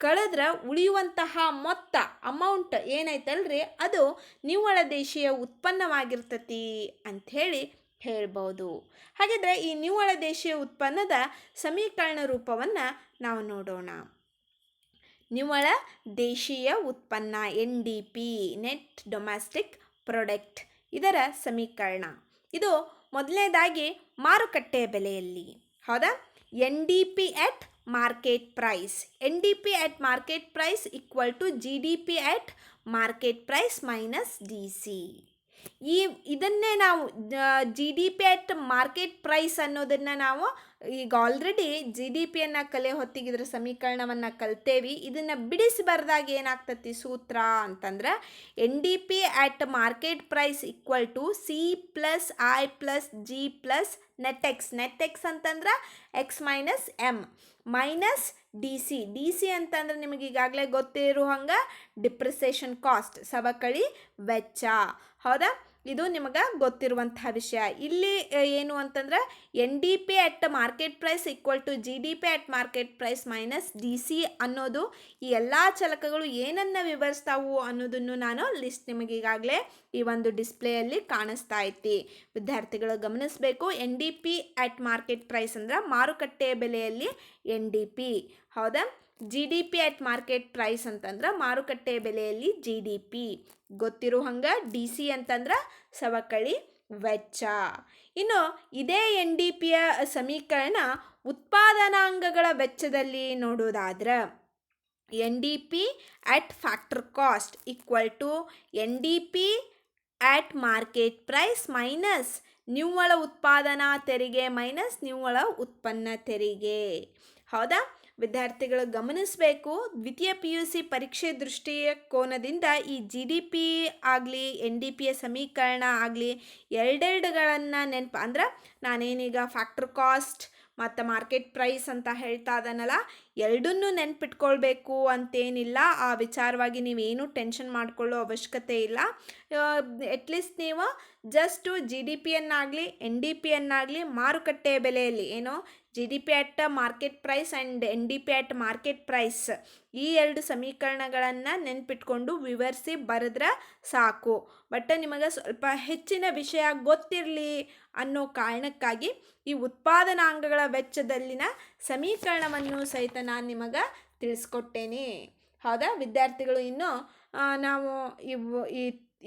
ಕಳೆದ್ರೆ ಉಳಿಯುವಂತಹ ಮೊತ್ತ, ಅಮೌಂಟ್ ಏನೈತಲ್ರಿ, ಅದು ನಿವ್ವಳ ದೇಶೀಯ ಉತ್ಪನ್ನವಾಗಿರ್ತತಿ ಅಂಥೇಳಿ ಹೇಳ್ಬೋದು. ಹಾಗಿದ್ರೆ ಈ ನಿವ್ವಳ ದೇಶೀಯ ಉತ್ಪನ್ನದ ಸಮೀಕರಣ ರೂಪವನ್ನು ನಾವು ನೋಡೋಣ. ನಿವ್ವಳ ದೇಶೀಯ ಉತ್ಪನ್ನ, N D P, net domestic product, ಇದರ ಸಮೀಕರಣ ಇದು ಮೊದಲನೇದಾಗಿ ಮಾರುಕಟ್ಟೆ ಬೆಲೆಯಲ್ಲಿ. ಹೌದಾ? N D P at market price. N D P at market price equal to G D P at market price minus D C. ಇದನ್ನೇ ನಾವು G D P at market price ಅನ್ನೋದನ್ನು ನಾವು ಈಗ ಆಲ್ರೆಡಿ ಜಿ ಡಿ ಪಿಯನ್ನು ಕಲಿಯೋ ಹೊತ್ತಿಗೆ ಇದರ ಸಮೀಕರಣವನ್ನು ಕಲ್ತೇವಿ. ಇದನ್ನು ಬಿಡಿಸಿ ಬರೆದಾಗ ಏನಾಗ್ತತಿ ಸೂತ್ರ ಅಂತಂದ್ರೆ N D P at market price equal to C plus I plus G plus net X. Net X ಅಂತಂದ್ರೆ X minus M minus D C. D C ಅಂತಂದ್ರೆ ನಿಮಗೆ ಈಗಾಗಲೇ ಗೊತ್ತಿರೋ ಹಂಗೆ ಡಿಪ್ರಿಸಿಯೇಷನ್ ಕಾಸ್ಟ್, ಸವಕಳಿ ವೆಚ್ಚ. ಹೌದಾ? ಇದು ನಿಮಗೆ ಗೊತ್ತಿರುವಂತಹ ವಿಷಯ. ಇಲ್ಲಿ ಏನು ಅಂತಂದ್ರೆ N D P at market price equal to G D P at market price minus D C ಅನ್ನೋದು ಈ ಎಲ್ಲ ಚಲಕಗಳು ಏನನ್ನು ವಿವರಿಸ್ತಾವು ಅನ್ನೋದನ್ನು ನಾನು ಲಿಸ್ಟ್ ನಿಮಗೆ ಈಗಾಗಲೇ ಈ ಒಂದು ಡಿಸ್ಪ್ಲೇಯಲ್ಲಿ ಕಾಣಿಸ್ತಾ ಐತಿ. ವಿದ್ಯಾರ್ಥಿಗಳು ಗಮನಿಸಬೇಕು. N D P at market price ಅಂದ್ರೆ ಮಾರುಕಟ್ಟೆ ಬೆಲೆಯಲ್ಲಿ ಎನ್ ಡಿ ಪಿ. ಹೌದಾ? G D P at market price ಅಂತಂದ್ರೆ ಮಾರುಕಟ್ಟೆ ಬೆಲೆಯಲ್ಲಿ ಜಿ ಡಿ ಪಿ. ಗೊತ್ತಿರೋ ಹಂಗೆ ಡಿ ಸಿ ಅಂತಂದ್ರೆ ಸವಕಳಿ ವೆಚ್ಚ. ಇನ್ನು ಇದೇ ಎನ್ ಡಿ ಪಿಯ ಸಮೀಕರಣ ಉತ್ಪಾದನಾಂಗಗಳ ವೆಚ್ಚದಲ್ಲಿ ನೋಡೋದಾದ್ರೆ N D P at factor cost equal to N D P at market price minus ನಿವ್ವಳ ಉತ್ಪಾದನಾ ತೆರಿಗೆ ಮೈನಸ್ ನಿವ್ವಳ ಉತ್ಪನ್ನ ತೆರಿಗೆ. ಹೌದಾ? ವಿದ್ಯಾರ್ಥಿಗಳು ಗಮನಿಸಬೇಕು. ದ್ವಿತೀಯ ಪಿ ಯು ಸಿ ಪರೀಕ್ಷೆ ದೃಷ್ಟಿಕೋನದಿಂದ ಈ ಜಿ ಡಿ ಪಿ ಆಗಲಿ ಎನ್ ಡಿ ಪಿಯ ಸಮೀಕರಣ ಆಗಲಿ ಎರಡೆರಡುಗಳನ್ನು ಅಂದ್ರೆ ನಾನೇನೀಗ ಫ್ಯಾಕ್ಟರ್ ಕಾಸ್ಟ್ ಮತ್ತು ಮಾರ್ಕೆಟ್ ಪ್ರೈಸ್ ಅಂತ ಹೇಳ್ತಾ ಇದ್ದಾನಲ್ಲ, ಎರಡನ್ನೂ ನೆನ್ಪಿಟ್ಕೊಳ್ಬೇಕು ಅಂತೇನಿಲ್ಲ. ಆ ವಿಚಾರವಾಗಿ ನೀವೇನು ಟೆನ್ಷನ್ ಮಾಡಿಕೊಳ್ಳೋ ಅವಶ್ಯಕತೆ ಇಲ್ಲ. ಅಟ್ಲೀಸ್ಟ್ ನೀವು ಜಸ್ಟು ಜಿ ಡಿ ಪಿಯನ್ನಾಗಲಿ ಎನ್ ಡಿ ಪಿಯನ್ನಾಗಲಿ ಮಾರುಕಟ್ಟೆ ಬೆಲೆಯಲ್ಲಿ ಏನೋ G D P at market price and N D P at market price ಈ ಎರಡು ಸಮೀಕರಣಗಳನ್ನು ನೆನ್ಪಿಟ್ಕೊಂಡು ವಿವರಿಸಿ ಬರೆದ್ರೆ ಸಾಕು. ಬಟ್ ನಿಮಗೆ ಸ್ವಲ್ಪ ಹೆಚ್ಚಿನ ವಿಷಯ ಗೊತ್ತಿರಲಿ ಅನ್ನೋ ಕಾರಣಕ್ಕಾಗಿ ಈ ಉತ್ಪಾದನಾಂಗಗಳ ವೆಚ್ಚದಲ್ಲಿನ ಸಮೀಕರಣವನ್ನು ಸಹಿತ ನಾನು ನಿಮಗೆ ತಿಳಿಸ್ಕೊಟ್ಟೇನೆ. ಹೌದಾ? ವಿದ್ಯಾರ್ಥಿಗಳು ಇನ್ನು ನಾವು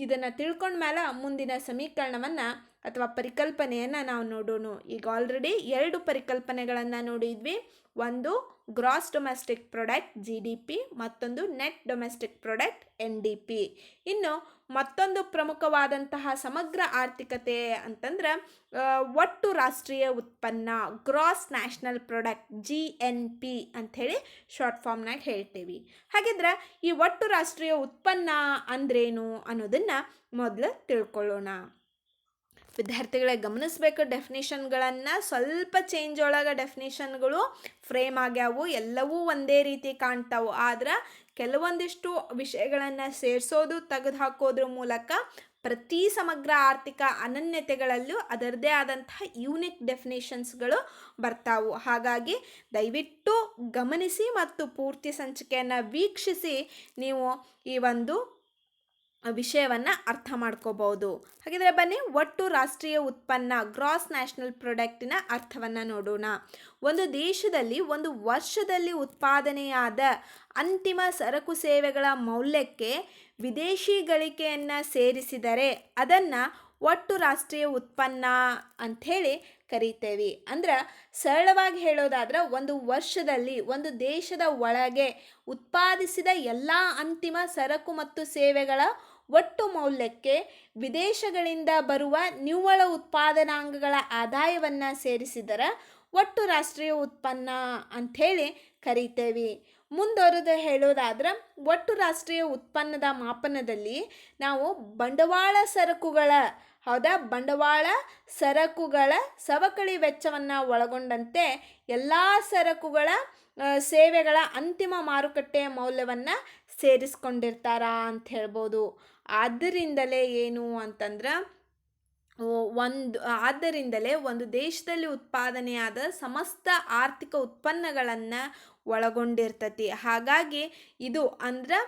ಇದನ್ನು ತಿಳ್ಕೊಂಡ ಮೇಲೆ ಮುಂದಿನ ಸಮೀಕರಣವನ್ನು ಅಥವಾ ಪರಿಕಲ್ಪನೆಯನ್ನು ನಾವು ನೋಡೋಣ. ಈಗ ಆಲ್ರೆಡಿ ಎರಡು ಪರಿಕಲ್ಪನೆಗಳನ್ನು ನೋಡಿದ್ವಿ. ಒಂದು gross domestic product G D P, ಮತ್ತೊಂದು net domestic product N D P. ಇನ್ನು ಮತ್ತೊಂದು ಪ್ರಮುಖವಾದಂತಹ ಸಮಗ್ರ ಆರ್ಥಿಕತೆ ಅಂತಂದ್ರೆ ಒಟ್ಟು ರಾಷ್ಟ್ರೀಯ ಉತ್ಪನ್ನ, gross national product G N P ಅಂಥೇಳಿ ಶಾರ್ಟ್ ಫಾರ್ಮ್ನಾಗ ಹೇಳ್ತೀವಿ. ಹಾಗಿದ್ರೆ ಈ ಒಟ್ಟು ರಾಷ್ಟ್ರೀಯ ಉತ್ಪನ್ನ ಅಂದ್ರೇನು ಅನ್ನೋದನ್ನು ಮೊದಲು ತಿಳ್ಕೊಳ್ಳೋಣ. ವಿದ್ಯಾರ್ಥಿಗಳೇ ಗಮನಿಸಬೇಕು. ಡೆಫಿನೇಷನ್ಗಳನ್ನು ಸ್ವಲ್ಪ ಚೇಂಜ್ ಒಳಗೆ ಡೆಫಿನೇಷನ್ಗಳು ಫ್ರೇಮ್ ಆಗ್ಯಾವು. ಎಲ್ಲವೂ ಒಂದೇ ರೀತಿ ಕಾಣ್ತಾವು. ಆದ್ರೆ ಕೆಲವೊಂದಿಷ್ಟು ವಿಷಯಗಳನ್ನು ಸೇರಿಸೋದು ತೆಗೆದು ಹಾಕೋದ್ರ ಮೂಲಕ ಪ್ರತಿ ಸಮಗ್ರ ಆರ್ಥಿಕ ಅನನ್ಯತೆಗಳಲ್ಲೂ ಅದರದೇ ಆದಂತಹ ಯೂನಿಕ್ ಡೆಫಿನೇಷನ್ಸ್ಗಳು ಬರ್ತಾವು. ಹಾಗಾಗಿ ದಯವಿಟ್ಟು ಗಮನಿಸಿ ಮತ್ತು ಪೂರ್ತಿ ಸಂಚಿಕೆಯನ್ನು ವೀಕ್ಷಿಸಿ ನೀವು ಈ ಒಂದು ವಿಷಯವನ್ನು ಅರ್ಥ ಮಾಡ್ಕೋಬಹುದು. ಹಾಗಿದ್ರೆ ಬನ್ನಿ ಒಟ್ಟು ರಾಷ್ಟ್ರೀಯ ಉತ್ಪನ್ನ ಗ್ರಾಸ್ ನ್ಯಾಷನಲ್ ಪ್ರಾಡಕ್ಟಿನ ಅರ್ಥವನ್ನು ನೋಡೋಣ. ಒಂದು ದೇಶದಲ್ಲಿ ಒಂದು ವರ್ಷದಲ್ಲಿ ಉತ್ಪಾದನೆಯಾದ ಅಂತಿಮ ಸರಕು ಸೇವೆಗಳ ಮೌಲ್ಯಕ್ಕೆ ವಿದೇಶಿ ಗಳಿಕೆಯನ್ನು ಸೇರಿಸಿದರೆ ಅದನ್ನು ಒಟ್ಟು ರಾಷ್ಟ್ರೀಯ ಉತ್ಪನ್ನ ಅಂಥೇಳಿ ಕರಿತೇವೆ. ಅಂದ್ರೆ ಸರಳವಾಗಿ ಹೇಳೋದಾದ್ರೆ ಒಂದು ವರ್ಷದಲ್ಲಿ ಒಂದು ದೇಶದ ಒಳಗೆ ಉತ್ಪಾದಿಸಿದ ಎಲ್ಲ ಅಂತಿಮ ಸರಕು ಮತ್ತು ಸೇವೆಗಳ ಒಟ್ಟು ಮೌಲ್ಯಕ್ಕೆ ವಿದೇಶಗಳಿಂದ ಬರುವ ನಿವ್ವಳ ಉತ್ಪಾದನಾಂಗಗಳ ಆದಾಯವನ್ನು ಸೇರಿಸಿದರೆ ಒಟ್ಟು ರಾಷ್ಟ್ರೀಯ ಉತ್ಪನ್ನ ಅಂಥೇಳಿ ಕರಿತೇವೆ. ಮುಂದುವರೆದು ಹೇಳೋದಾದ್ರೆ ಒಟ್ಟು ರಾಷ್ಟ್ರೀಯ ಉತ್ಪನ್ನದ ಮಾಪನದಲ್ಲಿ ನಾವು ಬಂಡವಾಳ ಸರಕುಗಳ ಬಂಡವಾಳ ಸರಕುಗಳ ಸವಕಳಿ ವೆಚ್ಚವನ್ನು ಒಳಗೊಂಡಂತೆ ಎಲ್ಲ ಸರಕುಗಳ ಸೇವೆಗಳ ಅಂತಿಮ ಮಾರುಕಟ್ಟೆಯ ಮೌಲ್ಯವನ್ನು ಸೇರಿಸ್ಕೊಂಡಿರ್ತಾರ ಅಂತ ಹೇಳ್ಬೋದು. ಆದ್ದರಿಂದಲೇ ಏನು ಅಂತಂದ್ರೆ ಆದ್ದರಿಂದಲೇ ಒಂದು ದೇಶದಲ್ಲಿ ಉತ್ಪಾದನೆಯಾದ ಸಮಸ್ತ ಆರ್ಥಿಕ ಉತ್ಪನ್ನಗಳನ್ನು ಒಳಗೊಂಡಿರ್ತತಿ. ಹಾಗಾಗಿ ಇದು ಅಂದ್ರೆ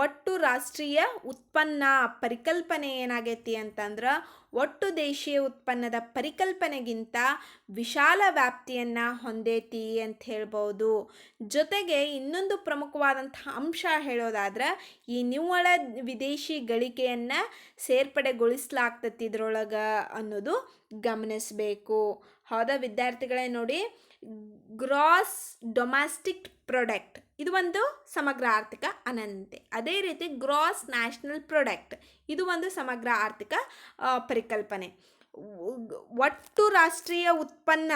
ಒಟ್ಟು ರಾಷ್ಟ್ರೀಯ ಉತ್ಪನ್ನ ಪರಿಕಲ್ಪನೆ ಏನಾಗೈತಿ ಅಂತಂದ್ರೆ ಒಟ್ಟು ದೇಶೀಯ ಉತ್ಪನ್ನದ ಪರಿಕಲ್ಪನೆಗಿಂತ ವಿಶಾಲ ವ್ಯಾಪ್ತಿಯನ್ನು ಹೊಂದೈತಿ ಅಂತ ಹೇಳ್ಬೋದು. ಜೊತೆಗೆ ಇನ್ನೊಂದು ಪ್ರಮುಖವಾದಂತಹ ಅಂಶ ಹೇಳೋದಾದ್ರೆ ಈ ನಿವ್ವಳ ವಿದೇಶಿ ಗಳಿಕೆಯನ್ನು ಸೇರ್ಪಡೆಗೊಳಿಸಲಾಗ್ತತಿ ಇದರೊಳಗೆ ಅನ್ನೋದು ಗಮನಿಸಬೇಕು. ಹೌದಾ ವಿದ್ಯಾರ್ಥಿಗಳೇ, ನೋಡಿ ಗ್ರಾಸ್ ಡೊಮ್ಯಾಸ್ಟಿಕ್ ಪ್ರಾಡಕ್ಟ್ ಇದು ಒಂದು ಸಮಗ್ರ ಆರ್ಥಿಕ ಅನನ್ಯತೆ. ಅದೇ ರೀತಿ ಗ್ರಾಸ್ ನ್ಯಾಷನಲ್ ಪ್ರಾಡಕ್ಟ್ ಇದು ಒಂದು ಸಮಗ್ರ ಆರ್ಥಿಕ ಪರಿಕಲ್ಪನೆ. ಒಟ್ಟು ರಾಷ್ಟ್ರೀಯ ಉತ್ಪನ್ನ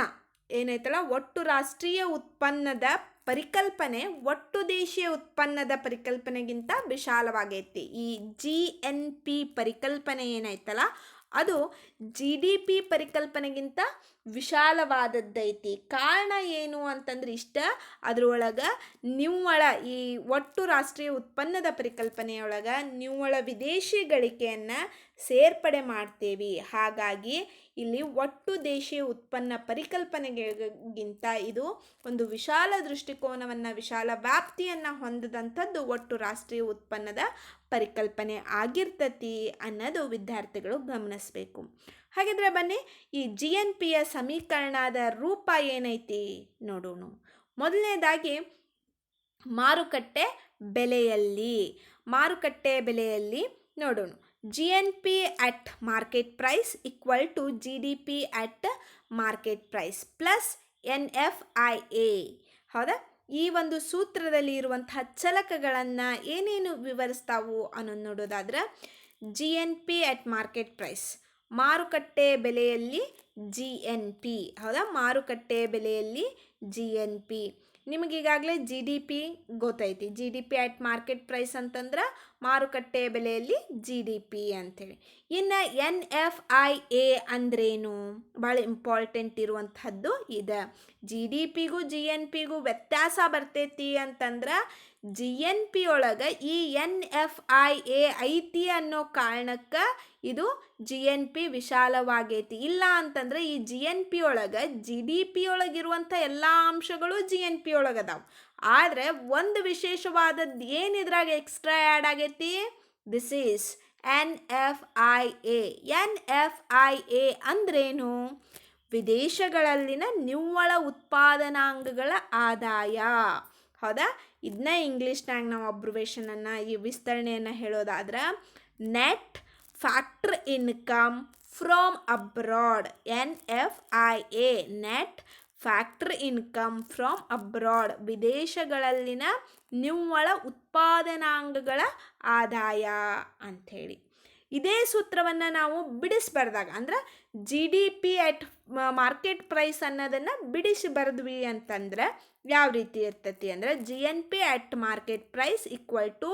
ಏನೈತಲ್ಲ, ಒಟ್ಟು ರಾಷ್ಟ್ರೀಯ ಉತ್ಪನ್ನದ ಪರಿಕಲ್ಪನೆ ಒಟ್ಟು ದೇಶೀಯ ಉತ್ಪನ್ನದ ಪರಿಕಲ್ಪನೆಗಿಂತ ವಿಶಾಲವಾಗೈತಿ. ಈ GNP ಪರಿಕಲ್ಪನೆ ಏನೈತಲ್ಲ ಅದು GDP ಪರಿಕಲ್ಪನೆಗಿಂತ ವಿಶಾಲವಾದದ್ದೈತಿ. ಕಾರಣ ಏನು ಅಂತಂದ್ರೆ ಅದರೊಳಗೆ ನಿವ್ವಳ ಈ ಒಟ್ಟು ರಾಷ್ಟ್ರೀಯ ಉತ್ಪನ್ನದ ಪರಿಕಲ್ಪನೆಯೊಳಗೆ ನಿವ್ವಳ ವಿದೇಶಿ ಗಳಿಕೆಯನ್ನು ಸೇರ್ಪಡೆ ಮಾಡ್ತೇವೆ. ಹಾಗಾಗಿ ಇಲ್ಲಿ ಒಟ್ಟು ದೇಶೀಯ ಉತ್ಪನ್ನ ಪರಿಕಲ್ಪನೆಗಿಂತ ಇದು ಒಂದು ವಿಶಾಲ ದೃಷ್ಟಿಕೋನವನ್ನು ವಿಶಾಲ ವ್ಯಾಪ್ತಿಯನ್ನು ಹೊಂದಿದಂಥದ್ದು ಒಟ್ಟು ರಾಷ್ಟ್ರೀಯ ಉತ್ಪನ್ನದ ಪರಿಕಲ್ಪನೆ ಆಗಿರ್ತತಿ ಅನ್ನೋದು ವಿದ್ಯಾರ್ಥಿಗಳು ಗಮನಿಸಬೇಕು. ಹಾಗಿದ್ರೆ ಬನ್ನಿ ಈ GNPಯ ಸಮೀಕರಣದ ರೂಪ ಏನೈತಿ ನೋಡೋಣ. ಮೊದಲನೇದಾಗಿ ಮಾರುಕಟ್ಟೆ ಬೆಲೆಯಲ್ಲಿ ನೋಡೋಣ. GNP at market price equal to GDP at market price plus NFIA. ಹೌದಾ, ಈ ಒಂದು ಸೂತ್ರದಲ್ಲಿ ಇರುವಂತಹ ಚಲಕಗಳನ್ನು ಏನೇನು ವಿವರಿಸ್ತಾವು ಅನ್ನೋದು ನೋಡೋದಾದ್ರೆ GNP at market price ಮಾರುಕಟ್ಟೆ ಬೆಲೆಯಲ್ಲಿ GNP. ಹೌದಾ, ಮಾರುಕಟ್ಟೆ ಬೆಲೆಯಲ್ಲಿ GNP. ನಿಮಗೀಗಾಗಲೇ GDP ಗೊತ್ತೈತಿ. GDP at ಮಾರ್ಕೆಟ್ ಪ್ರೈಸ್ ಅಂತಂದ್ರೆ ಮಾರುಕಟ್ಟೆ ಬೆಲೆಯಲ್ಲಿ GDP ಅಂಥೇಳಿ. ಇನ್ನು NFIA ಅಂದ್ರೇನು, ಭಾಳ ಇಂಪಾರ್ಟೆಂಟ್ ಇರುವಂಥದ್ದು ಇದೆ. GDPಗೂ GNPಗೂ ವ್ಯತ್ಯಾಸ ಬರ್ತೈತಿ ಅಂತಂದ್ರೆ GNP ಒಳಗೆ ಈ NFIA ಐತಿ ಅನ್ನೋ ಕಾರಣಕ್ಕೆ ಇದು GNP ವಿಶಾಲವಾಗೈತಿ. ಇಲ್ಲ ಅಂತಂದ್ರೆ ಈ GNP ಒಳಗೆ GDP ಒಳಗಿರುವಂಥ ಎಲ್ಲ ಅಂಶಗಳು GNP ಒಳಗದಾವು. ಆದರೆ ಒಂದು ವಿಶೇಷವಾದದ್ದು ಏನು ಇದ್ರಾಗ ಎಕ್ಸ್ಟ್ರಾ ಆ್ಯಡ್ ಆಗೈತಿ, ದಿಸ್ ಈಸ್ NFIA. NFIA ಅಂದ್ರೇನು, ವಿದೇಶಗಳಲ್ಲಿನ ನಿವ್ವಳ ಉತ್ಪಾದನಾಂಗಗಳ ಆದಾಯ. ಹೌದಾ, ಇದನ್ನ ಇಂಗ್ಲೀಷ್ನಾಗ ನಾವು ಅಬ್ರಿವೇಷನನ್ನು ಈ ವಿಸ್ತರಣೆಯನ್ನು ಹೇಳೋದಾದ್ರೆ net factor income from abroad. NFIA net factor income from abroad, ವಿದೇಶಗಳಲ್ಲಿನ ನಿವ್ವಳ ಉತ್ಪಾದನಾಂಗಗಳ ಆದಾಯ ಅಂಥೇಳಿ. ಇದೇ ಸೂತ್ರವನ್ನು ನಾವು ಬಿಡಿಸ್ಬಾರ್ದಾಗ ಅಂದ್ರೆ GDP at ಮಾರ್ಕೆಟ್ ಪ್ರೈಸ್ ಅನ್ನೋದನ್ನು ಬಿಡಿಸಿ ಬರೆದ್ವಿ ಅಂತಂದ್ರೆ ಯಾವ ರೀತಿ ಇರ್ತತಿ ಅಂದರೆ GNP at market price equal to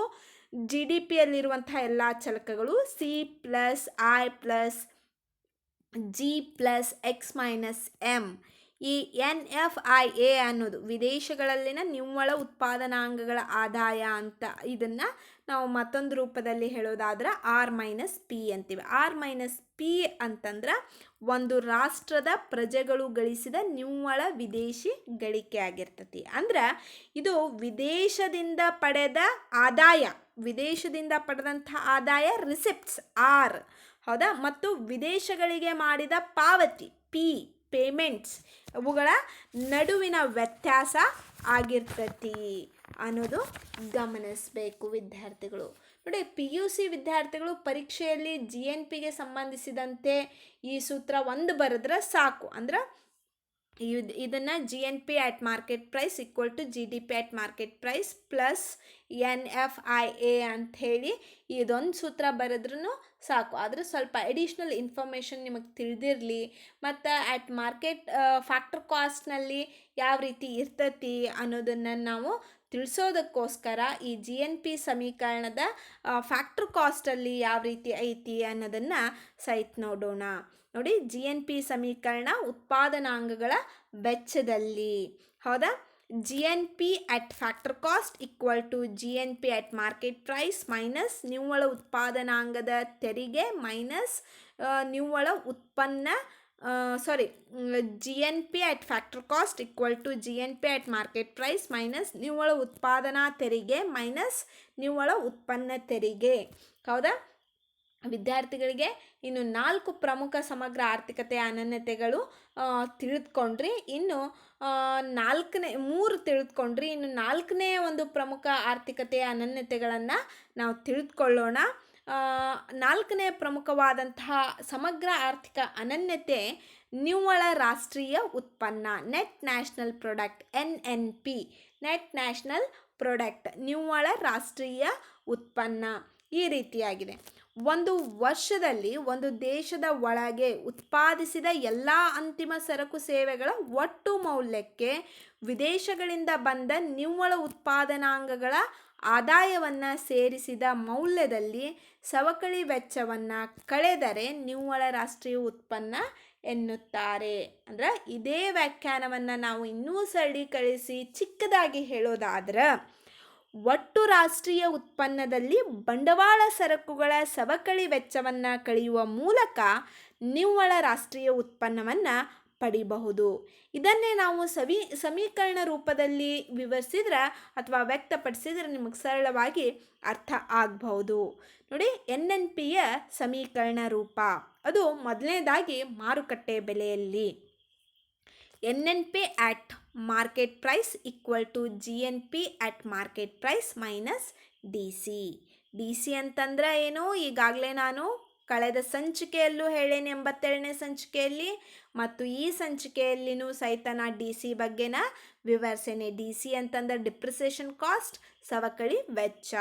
GDPಯಲ್ಲಿರುವಂಥ ಎಲ್ಲ ಚಲಕಗಳು C plus I plus G plus X minus M. ಈ NFIA ಅನ್ನೋದು ವಿದೇಶಗಳಲ್ಲಿನ ನಿವ್ವಳ ಉತ್ಪಾದನಾಂಗಗಳ ಆದಾಯ ಅಂತ. ಇದನ್ನು ನಾವು ಮತ್ತೊಂದು ರೂಪದಲ್ಲಿ ಹೇಳೋದಾದ್ರೆ R-P ಅಂತೀವಿ. R-P ಅಂತಂದ್ರೆ ಒಂದು ರಾಷ್ಟ್ರದ ಪ್ರಜೆಗಳು ಗಳಿಸಿದ ನಿವ್ವಳ ವಿದೇಶಿ ಗಳಿಕೆ ಆಗಿರ್ತತಿ. ಅಂದ್ರೆ ಇದು ವಿದೇಶದಿಂದ ಪಡೆದ ಆದಾಯ, ವಿದೇಶದಿಂದ ಪಡೆದಂಥ ಆದಾಯ ರಿಸಿಪ್ಟ್ಸ್ ಆರ್, ಹೌದಾ, ಮತ್ತು ವಿದೇಶಗಳಿಗೆ ಮಾಡಿದ ಪಾವತಿ ಪಿ, ಪೇಮೆಂಟ್ಸ್, ಅವುಗಳ ನಡುವಿನ ವ್ಯತ್ಯಾಸ ಆಗಿರ್ತತಿ ಅನ್ನೋದು ಗಮನಿಸಬೇಕು ವಿದ್ಯಾರ್ಥಿಗಳು. ನೋಡಿ, ಪಿ ಯು ಸಿ ವಿದ್ಯಾರ್ಥಿಗಳು ಪರೀಕ್ಷೆಯಲ್ಲಿ GNPಗೆ ಸಂಬಂಧಿಸಿದಂತೆ ಈ ಸೂತ್ರ ಒಂದು ಬರೆದ್ರೆ ಸಾಕು. ಅಂದ್ರೆ ಇದನ್ನು GNP at market price equal to GDP at market price plus NFIA ಅಂಥೇಳಿ ಇದೊಂದು ಸೂತ್ರ ಬರೆದ್ರೂ ಸಾಕು. ಆದರೆ ಸ್ವಲ್ಪ ಅಡಿಷ್ನಲ್ ಇನ್ಫಾರ್ಮೇಷನ್ ನಿಮಗೆ ತಿಳಿದಿರಲಿ, ಮತ್ತು ಅಟ್ ಮಾರ್ಕೆಟ್ ಫ್ಯಾಕ್ಟರ್ ಕಾಸ್ಟ್ನಲ್ಲಿ ಯಾವ ರೀತಿ ಇರ್ತತಿ ಅನ್ನೋದನ್ನು ನಾವು ತಿಳಿಸೋದಕ್ಕೋಸ್ಕರ ಈ GNP ಸಮೀಕರಣದ ಫ್ಯಾಕ್ಟರ್ ಕಾಸ್ಟಲ್ಲಿ ಯಾವ ರೀತಿ ಐತಿ ಅನ್ನೋದನ್ನು ಸಹಿತ ನೋಡೋಣ. ನೋಡಿ, GNP ಸಮೀಕರಣ ಉತ್ಪಾದನಾಂಗಗಳ ವೆಚ್ಚದಲ್ಲಿ, ಹೌದಾ, GNP at factor cost equal to GNP at market price minus ನಿವ್ವಳ ಉತ್ಪಾದನಾಂಗದ ತೆರಿಗೆ ಮೈನಸ್ ನಿವ್ವಳ ಉತ್ಪನ್ನ GNP at factor cost equal to GNP at market price minus ನಿವ್ವಳ ಉತ್ಪಾದನಾ ತೆರಿಗೆ ಮೈನಸ್ ನಿವ್ವಳ ಉತ್ಪನ್ನ ತೆರಿಗೆ. ಹೌದಾ ವಿದ್ಯಾರ್ಥಿಗಳಿಗೆ, ಇನ್ನು 4 ಪ್ರಮುಖ ಸಮಗ್ರ ಆರ್ಥಿಕತೆಯ ಅನನ್ಯತೆಗಳು ತಿಳಿದುಕೊಂಡ್ರಿ. ಇನ್ನು 3 ತಿಳಿದುಕೊಂಡ್ರಿ. ಇನ್ನು 4ನೇ ಒಂದು ಪ್ರಮುಖ ಆರ್ಥಿಕತೆಯ ಅನನ್ಯತೆಗಳನ್ನು ನಾವು ತಿಳಿದುಕೊಳ್ಳೋಣ. 4ನೇ ಪ್ರಮುಖವಾದಂತಹ ಸಮಗ್ರ ಆರ್ಥಿಕ ಅನನ್ಯತೆ ನಿವ್ವಳ ರಾಷ್ಟ್ರೀಯ ಉತ್ಪನ್ನ, net national product, NNP, net national product, ನಿವ್ವಳ ರಾಷ್ಟ್ರೀಯ ಉತ್ಪನ್ನ. ಈ ರೀತಿಯಾಗಿದೆ. ಒಂದು ವರ್ಷದಲ್ಲಿ ಒಂದು ದೇಶದ ಒಳಗೆ ಉತ್ಪಾದಿಸಿದ ಎಲ್ಲ ಅಂತಿಮ ಸರಕು ಸೇವೆಗಳ ಒಟ್ಟು ಮೌಲ್ಯಕ್ಕೆ ವಿದೇಶಗಳಿಂದ ಬಂದ ನಿವ್ವಳ ಉತ್ಪಾದನಾಂಗಗಳ ಆದಾಯವನ್ನು ಸೇರಿಸಿದ ಮೌಲ್ಯದಲ್ಲಿ ಸವಕಳಿ ವೆಚ್ಚವನ್ನು ಕಳೆದರೆ ನಿವ್ವಳ ರಾಷ್ಟ್ರೀಯ ಉತ್ಪನ್ನ ಎನ್ನುತ್ತಾರೆ. ಅಂದ್ರೆ ಇದೇ ವ್ಯಾಖ್ಯಾನವನ್ನು ನಾವು ಇನ್ನೂ ಸರಳೀಕರಿಸಿ ಚಿಕ್ಕದಾಗಿ ಹೇಳೋದಾದ್ರೆ, ಒಟ್ಟು ರಾಷ್ಟ್ರೀಯ ಉತ್ಪನ್ನದಲ್ಲಿ ಬಂಡವಾಳ ಸರಕುಗಳ ಸವಕಳಿ ವೆಚ್ಚವನ್ನು ಕಳೆಯುವ ಮೂಲಕ ನಿವ್ವಳ ರಾಷ್ಟ್ರೀಯ ಉತ್ಪನ್ನವನ್ನು ಪಡಿಬಹುದು. ಇದನ್ನೇ ನಾವು ಸಮೀಕರಣ ರೂಪದಲ್ಲಿ ವಿವರಿಸಿದ್ರೆ ಅಥವಾ ವ್ಯಕ್ತಪಡಿಸಿದ್ರೆ ನಿಮಗೆ ಸರಳವಾಗಿ ಅರ್ಥ ಆಗಬಹುದು. ನೋಡಿ, NNPಯ ಸಮೀಕರಣ ರೂಪ ಅದು ಮೊದಲನೇದಾಗಿ ಮಾರುಕಟ್ಟೆ ಬೆಲೆಯಲ್ಲಿ NNP at market price equal to GNP at market price minus DC ಅಂತಂದ್ರೆ ಏನು, ಈಗಾಗಲೇ ನಾನು ಕಳೆದ ಸಂಚಿಕೆಯಲ್ಲೂ ಹೇಳೇನೆ, 87ನೇ ಸಂಚಿಕೆಯಲ್ಲಿ ಮತ್ತು ಈ ಸಂಚಿಕೆಯಲ್ಲಿನೂ ಸಹಿತ ನಾ DC ಬಗ್ಗೆನ ವಿವರಿಸೇನೆ. DC ಅಂತಂದ್ರೆ ಡಿಪ್ರಿಸಿಯೇಷನ್ ಕಾಸ್ಟ್, ಸವಕಳಿ ವೆಚ್ಚ.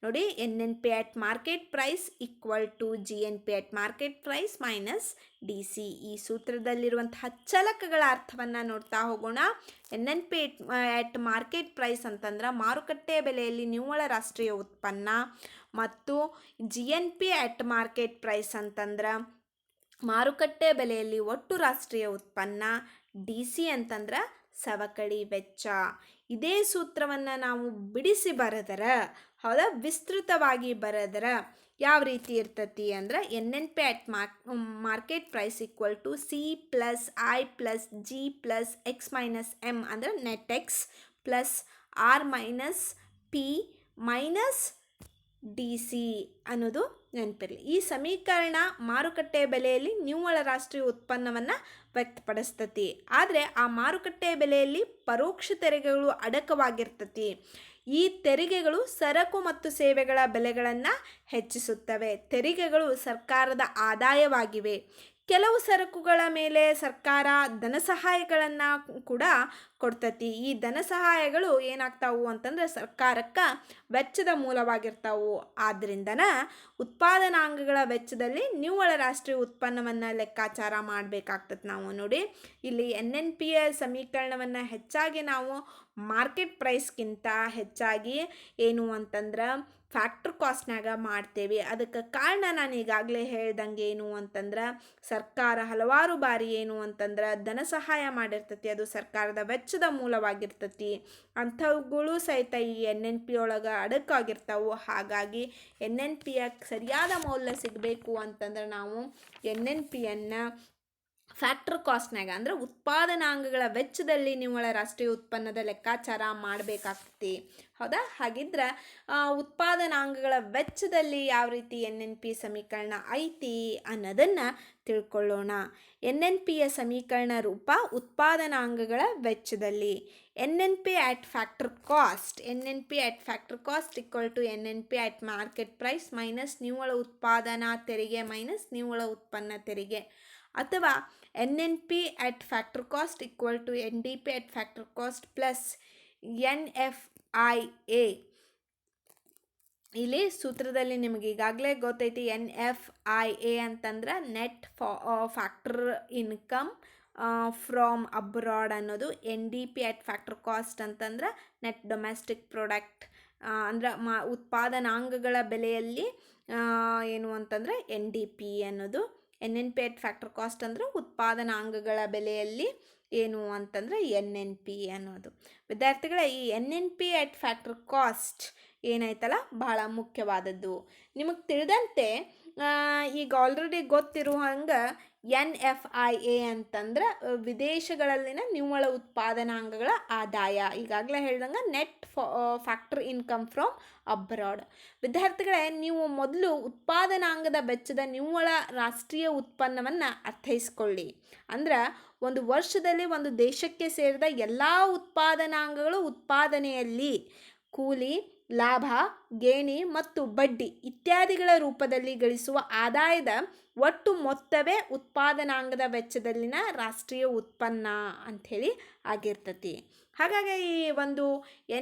ನೋಡಿ, NNP at market price equal to GNP at market price minus DC. ಈ ಸೂತ್ರದಲ್ಲಿರುವಂತಹ ಚಲಕಗಳ ಅರ್ಥವನ್ನು ನೋಡ್ತಾ ಹೋಗೋಣ. NNP ಅಟ್ ಮಾರ್ಕೆಟ್ ಪ್ರೈಸ್ ಅಂತಂದ್ರೆ ಮಾರುಕಟ್ಟೆ ಬೆಲೆಯಲ್ಲಿ ನಿವ್ವಳ ರಾಷ್ಟ್ರೀಯ ಉತ್ಪನ್ನ, ಮತ್ತು GNP ಅಟ್ ಮಾರ್ಕೆಟ್ ಪ್ರೈಸ್ ಅಂತಂದ್ರೆ ಮಾರುಕಟ್ಟೆ ಬೆಲೆಯಲ್ಲಿ ಒಟ್ಟು ರಾಷ್ಟ್ರೀಯ ಉತ್ಪನ್ನ, DC ಅಂತಂದ್ರೆ ಸವಕಳಿ ವೆಚ್ಚ. ಇದೇ ಸೂತ್ರವನ್ನು ನಾವು ಬಿಡಿಸಿ ಬರೆದರೆ, ಹೌದಾ, ವಿಸ್ತೃತವಾಗಿ ಬರೆದರೆ ಯಾವ ರೀತಿ ಇರ್ತತಿ ಅಂದ್ರೆ NNP at market price equal to C plus I plus G plus X minus M ಅಂದರೆ net X plus R minus P minus DC ಅನ್ನೋದು ನೆನಪಿರಲಿ. ಈ ಸಮೀಕರಣ ಮಾರುಕಟ್ಟೆ ಬೆಲೆಯಲ್ಲಿ ನಿವ್ವಳ ರಾಷ್ಟ್ರೀಯ ಉತ್ಪನ್ನವನ್ನು ವ್ಯಕ್ತಪಡಿಸ್ತತಿ. ಆದರೆ ಆ ಮಾರುಕಟ್ಟೆ ಬೆಲೆಯಲ್ಲಿ ಪರೋಕ್ಷ ತೆರಿಗೆಗಳು ಅಡಕವಾಗಿರ್ತತಿ. ಈ ತೆರಿಗೆಗಳು ಸರಕು ಮತ್ತು ಸೇವೆಗಳ ಬೆಲೆಗಳನ್ನು ಹೆಚ್ಚಿಸುತ್ತವೆ. ತೆರಿಗೆಗಳು ಸರ್ಕಾರದ ಆದಾಯವಾಗಿವೆ. ಕೆಲವು ಸರಕುಗಳ ಮೇಲೆ ಸರ್ಕಾರ ಧನ ಸಹಾಯಗಳನ್ನು ಕೂಡ ಕೊಡ್ತತಿ. ಈ ಧನ ಸಹಾಯಗಳು ಏನಾಗ್ತಾವು ಅಂತಂದ್ರೆ ಸರ್ಕಾರಕ್ಕೆ ವೆಚ್ಚದ ಮೂಲವಾಗಿರ್ತಾವು. ಆದ್ದರಿಂದನ ಉತ್ಪಾದನಾಂಗಗಳ ವೆಚ್ಚದಲ್ಲಿ ನಿವ್ವಳ ರಾಷ್ಟ್ರೀಯ ಉತ್ಪನ್ನವನ್ನು ಲೆಕ್ಕಾಚಾರ ಮಾಡಬೇಕಾಗ್ತದೆ. ನಾವು ನೋಡಿ, ಇಲ್ಲಿ NNPಯ ಸಮೀಕರಣವನ್ನು ಹೆಚ್ಚಾಗಿ ನಾವು ಮಾರ್ಕೆಟ್ ಪ್ರೈಸ್ಗಿಂತ ಹೆಚ್ಚಾಗಿ ಏನು ಅಂತಂದ್ರೆ ಫ್ಯಾಕ್ಟ್ರ್ ಕಾಸ್ಟ್ನಾಗ ಮಾಡ್ತೇವೆ. ಅದಕ್ಕೆ ಕಾರಣ ನಾನು ಈಗಾಗಲೇ ಹೇಳ್ದಂಗೆ ಏನು ಅಂತಂದ್ರೆ ಸರ್ಕಾರ ಹಲವಾರು ಬಾರಿ ಏನು ಅಂತಂದ್ರೆ ಧನ ಸಹಾಯ ಮಾಡಿರ್ತತಿ. ಅದು ಸರ್ಕಾರದ ವೆಚ್ಚದ ಮೂಲವಾಗಿರ್ತತಿ. ಅಂಥವುಗಳು ಸಹಿತ ಈ NNP ಒಳಗೆ ಅಡಕಾಗಿರ್ತಾವೆ. ಹಾಗಾಗಿ NNPಯ ಸರಿಯಾದ ಮೌಲ್ಯ ಸಿಗಬೇಕು ಅಂತಂದ್ರೆ ನಾವು NNPಯನ್ನು ಫ್ಯಾಕ್ಟರ್ ಕಾಸ್ಟ್ನಾಗ ಅಂದ್ರೆ ಉತ್ಪಾದನಾಂಗಗಳ ವೆಚ್ಚದಲ್ಲಿ ನಿವ್ವಳ ರಾಷ್ಟ್ರೀಯ ಉತ್ಪನ್ನದ ಲೆಕ್ಕಾಚಾರ ಮಾಡಬೇಕಾಗ್ತೈತಿ. ಹೌದಾ? ಹಾಗಿದ್ರೆ ಉತ್ಪಾದನಾಂಗಗಳ ವೆಚ್ಚದಲ್ಲಿ ಯಾವ ರೀತಿ NNP ಸಮೀಕರಣ ಐತಿ ಅನ್ನೋದನ್ನು ತಿಳ್ಕೊಳ್ಳೋಣ. NNPಯ ಸಮೀಕರಣ ರೂಪ ಉತ್ಪಾದನಾಂಗಗಳ ವೆಚ್ಚದಲ್ಲಿ NNP at factor cost equal to NNP at market price minus ನಿವ್ವಳ ಉತ್ಪಾದನಾ ತೆರಿಗೆ ಮೈನಸ್ ನಿವ್ವಳ ಉತ್ಪನ್ನ ತೆರಿಗೆ, ಅಥವಾ NNP at factor cost equal to NDP at factor cost plus NFIA. ಇಲ್ಲಿ ಸೂತ್ರದಲ್ಲಿ ನಿಮಗೆ ಈಗಾಗಲೇ ಗೊತ್ತೈತಿ. NFIA ಅಂತಂದ್ರೆ net factor income from abroad ಅನ್ನೋದು. NDP at factor cost ಅಂತಂದ್ರೆ ನೆಟ್ ಡೊಮೆಸ್ಟಿಕ್ ಪ್ರಾಡಕ್ಟ್ ಅಂದ್ರೆ ಉತ್ಪಾದನಾಂಗಗಳ ಬೆಲೆಯಲ್ಲಿ ಏನು ಅಂತಂದ್ರೆ NDP ಅನ್ನೋದು. NNP at factor cost ಅಂದ್ರೆ ಉತ್ಪಾದನಾಂಗಗಳ ಬೆಲೆಯಲ್ಲಿ ಏನು ಅಂತಂದ್ರೆ NNP ಅನ್ನೋದು. ವಿದ್ಯಾರ್ಥಿಗಳೇ, ಈ NNP at factor cost ಏನಾಯ್ತಲ್ಲ ಬಹಳ ಮುಖ್ಯವಾದದ್ದು. ನಿಮಗೆ ತಿಳಿದಂತೆ ಈಗ ಆಲ್ರೆಡಿ ಗೊತ್ತಿರುವ ಹಂಗೆ NFIA ಅಂತಂದ್ರೆ ವಿದೇಶಗಳಲ್ಲಿನ ನಿವ್ವಳ ಉತ್ಪಾದನಾಂಗಗಳ ಆದಾಯ. ಈಗಾಗಲೇ ಹೇಳ್ದಂಗೆ net factor income from abroad. ವಿದ್ಯಾರ್ಥಿಗಳೇ, ನೀವು ಮೊದಲು ಉತ್ಪಾದನಾಂಗದ ವೆಚ್ಚದ ನಿವ್ವಳ ರಾಷ್ಟ್ರೀಯ ಉತ್ಪನ್ನವನ್ನು ಅರ್ಥೈಸ್ಕೊಳ್ಳಿ. ಅಂದ್ರೆ ಒಂದು ವರ್ಷದಲ್ಲಿ ಒಂದು ದೇಶಕ್ಕೆ ಸೇರಿದ ಎಲ್ಲ ಉತ್ಪಾದನಾಂಗಗಳು ಉತ್ಪಾದನೆಯಲ್ಲಿ ಕೂಲಿ, ಲಾಭ, ಗೇಣಿ ಮತ್ತು ಬಡ್ಡಿ ಇತ್ಯಾದಿಗಳ ರೂಪದಲ್ಲಿ ಗಳಿಸುವ ಆದಾಯದ ಒಟ್ಟು ಮೊತ್ತವೇ ಉತ್ಪಾದನಾಂಗದ ವೆಚ್ಚದಲ್ಲಿನ ರಾಷ್ಟ್ರೀಯ ಉತ್ಪನ್ನ ಅಂಥೇಳಿ ಆಗಿರ್ತತಿ. ಹಾಗಾಗಿ ಈ ಒಂದು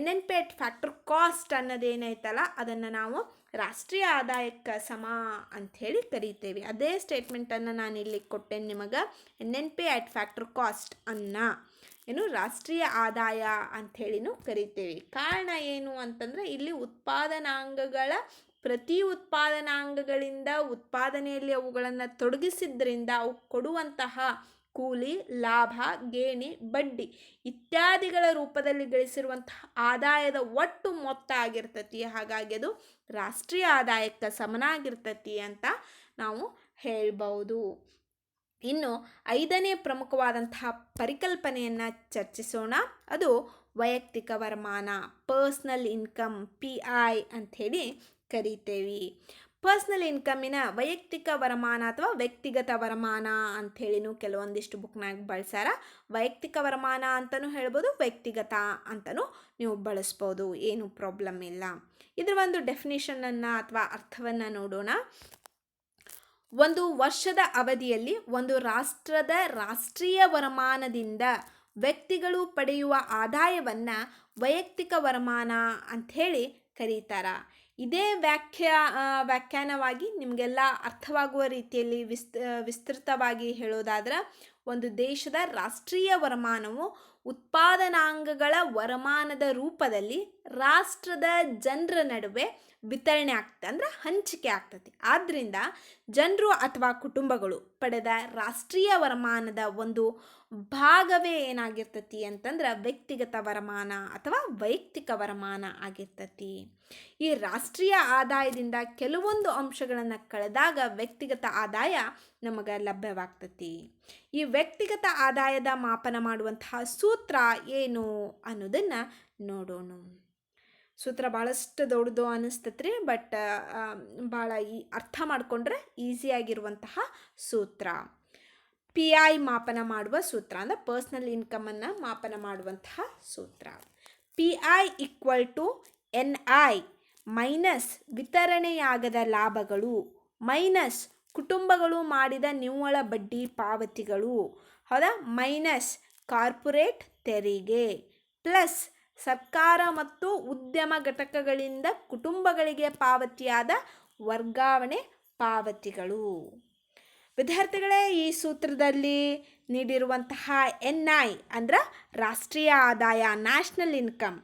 NNP at factor cost ಅನ್ನೋದೇನೈತಲ್ಲ ಅದನ್ನು ನಾವು ರಾಷ್ಟ್ರೀಯ ಆದಾಯಕ್ಕೆ ಸಮ ಅಂಥೇಳಿ ಕರಿತೇವೆ. ಅದೇ ಸ್ಟೇಟ್ಮೆಂಟನ್ನು ನಾನು ಇಲ್ಲಿ ಕೊಟ್ಟೇನೆ ನಿಮಗೆ. NNP at factor cost ಏನು ರಾಷ್ಟ್ರೀಯ ಆದಾಯ ಅಂಥೇಳಿನೂ ಕರಿತೇವೆ. ಕಾರಣ ಏನು ಅಂತಂದರೆ ಇಲ್ಲಿ ಉತ್ಪಾದನಾಂಗಗಳ ಪ್ರತಿ ಉತ್ಪಾದನಾಂಗಗಳಿಂದ ಉತ್ಪಾದನೆಯಲ್ಲಿ ಅವುಗಳನ್ನು ತೊಡಗಿಸಿದ್ರಿಂದ ಅವು ಕೊಡುವಂತಹ ಕೂಲಿ, ಲಾಭ, ಗೇಣಿ, ಬಡ್ಡಿ ಇತ್ಯಾದಿಗಳ ರೂಪದಲ್ಲಿ ಗಳಿಸಿರುವಂತಹ ಆದಾಯದ ಒಟ್ಟು ಮೊತ್ತ ಆಗಿರ್ತತಿ. ಹಾಗಾಗಿ ಅದು ರಾಷ್ಟ್ರೀಯ ಆದಾಯಕ್ಕೆ ಸಮನಾಗಿರ್ತತಿ ಅಂತ ನಾವು ಹೇಳ್ಬೋದು. ಇನ್ನು 5ನೇ ಪ್ರಮುಖವಾದಂತಹ ಪರಿಕಲ್ಪನೆಯನ್ನು ಚರ್ಚಿಸೋಣ. ಅದು ವೈಯಕ್ತಿಕ ವರಮಾನ, ಪರ್ಸ್ನಲ್ ಇನ್ಕಮ್, PI ಅಂಥೇಳಿ ಕರಿತೇವೆ. ಪರ್ಸ್ನಲ್ ಇನ್ಕಮ್ಮಿನ ವೈಯಕ್ತಿಕ ವರಮಾನ ಅಥವಾ ವ್ಯಕ್ತಿಗತ ವರಮಾನ ಅಂಥೇಳಿನೂ ಕೆಲವೊಂದಿಷ್ಟು ಬುಕ್ನಾಗ ಬಳಸ್ಯಾರ. ವೈಯಕ್ತಿಕ ವರಮಾನ ಅಂತಲೂ ಹೇಳ್ಬೋದು, ವ್ಯಕ್ತಿಗತ ಅಂತಲೂ ನೀವು ಬಳಸ್ಬೋದು, ಏನು ಪ್ರಾಬ್ಲಮ್ ಇಲ್ಲ. ಇದರ ಒಂದು ಡೆಫಿನಿಷನನ್ನು ಅಥವಾ ಅರ್ಥವನ್ನು ನೋಡೋಣ. ಒಂದು ವರ್ಷದ ಅವಧಿಯಲ್ಲಿ ಒಂದು ರಾಷ್ಟ್ರದ ರಾಷ್ಟ್ರೀಯ ವರಮಾನದಿಂದ ವ್ಯಕ್ತಿಗಳು ಪಡೆಯುವ ಆದಾಯವನ್ನು ವೈಯಕ್ತಿಕ ವರಮಾನ ಅಂಥೇಳಿ ಕರೀತಾರೆ. ಇದೇ ವ್ಯಾಖ್ಯಾನವಾಗಿ ನಿಮಗೆಲ್ಲ ಅರ್ಥವಾಗುವ ರೀತಿಯಲ್ಲಿ ವಿಸ್ತೃತವಾಗಿ ಹೇಳೋದಾದ್ರೆ, ಒಂದು ದೇಶದ ರಾಷ್ಟ್ರೀಯ ವರಮಾನವು ಉತ್ಪಾದನಾಂಗಗಳ ವರಮಾನದ ರೂಪದಲ್ಲಿ ರಾಷ್ಟ್ರದ ಜನರ ನಡುವೆ ವಿತರಣೆ ಆಗ್ತದೆ, ಅಂದ್ರೆ ಹಂಚಿಕೆ ಆಗ್ತದೆ. ಆದ್ದರಿಂದ ಜನರು ಅಥವಾ ಕುಟುಂಬಗಳು ಪಡೆದ ರಾಷ್ಟ್ರೀಯ ವರಮಾನದ ಒಂದು ಭಾಗವೇ ಏನಾಗಿರ್ತತಿ ಅಂತಂದ್ರೆ ವ್ಯಕ್ತಿಗತ ವರಮಾನ ಅಥವಾ ವೈಯಕ್ತಿಕ ವರಮಾನ ಆಗಿರ್ತತಿ. ಈ ರಾಷ್ಟ್ರೀಯ ಆದಾಯದಿಂದ ಕೆಲವೊಂದು ಅಂಶಗಳನ್ನು ಕಳೆದಾಗ ವ್ಯಕ್ತಿಗತ ಆದಾಯ ನಮಗೆ ಲಭ್ಯವಾಗ್ತತಿ. ಈ ವ್ಯಕ್ತಿಗತ ಆದಾಯದ ಮಾಪನ ಮಾಡುವಂತಹ ಸೂತ್ರ ಏನು ಅನ್ನೋದನ್ನು ನೋಡೋಣ. ಸೂತ್ರ ಭಾಳಷ್ಟು ದೊಡ್ಡದು ಅನ್ನಿಸ್ತತ್ರಿ, ಬಟ್ ಭಾಳ ಅರ್ಥ ಮಾಡಿಕೊಂಡ್ರೆ ಈಸಿಯಾಗಿರುವಂತಹ ಸೂತ್ರ. PI ಮಾಪನ ಮಾಡುವ ಸೂತ್ರ ಅಂದರೆ ಪರ್ಸ್ನಲ್ ಇನ್ಕಮನ್ನು ಮಾಪನ ಮಾಡುವಂತಹ ಸೂತ್ರ. PI equal to NI minus ವಿತರಣೆಯಾಗದ ಲಾಭಗಳು ಮೈನಸ್ ಕುಟುಂಬಗಳು ಮಾಡಿದ ನಿವ್ವಳ ಬಡ್ಡಿ ಪಾವತಿಗಳು, ಹೌದಾ, ಮೈನಸ್ ಕಾರ್ಪೊರೇಟ್ ತೆರಿಗೆ ಪ್ಲಸ್ ಸರ್ಕಾರ ಮತ್ತು ಉದ್ಯಮ ಘಟಕಗಳಿಂದ ಕುಟುಂಬಗಳಿಗೆ ಪಾವತಿಯಾದ ವರ್ಗಾವಣೆ ಪಾವತಿಗಳು. ವಿದ್ಯಾರ್ಥಿಗಳೇ, ಈ ಸೂತ್ರದಲ್ಲಿ ನೀಡಿರುವಂತಹ NI ಅಂದ್ರೆ ರಾಷ್ಟ್ರೀಯ ಆದಾಯ, ನ್ಯಾಷನಲ್ ಇನ್ಕಮ್,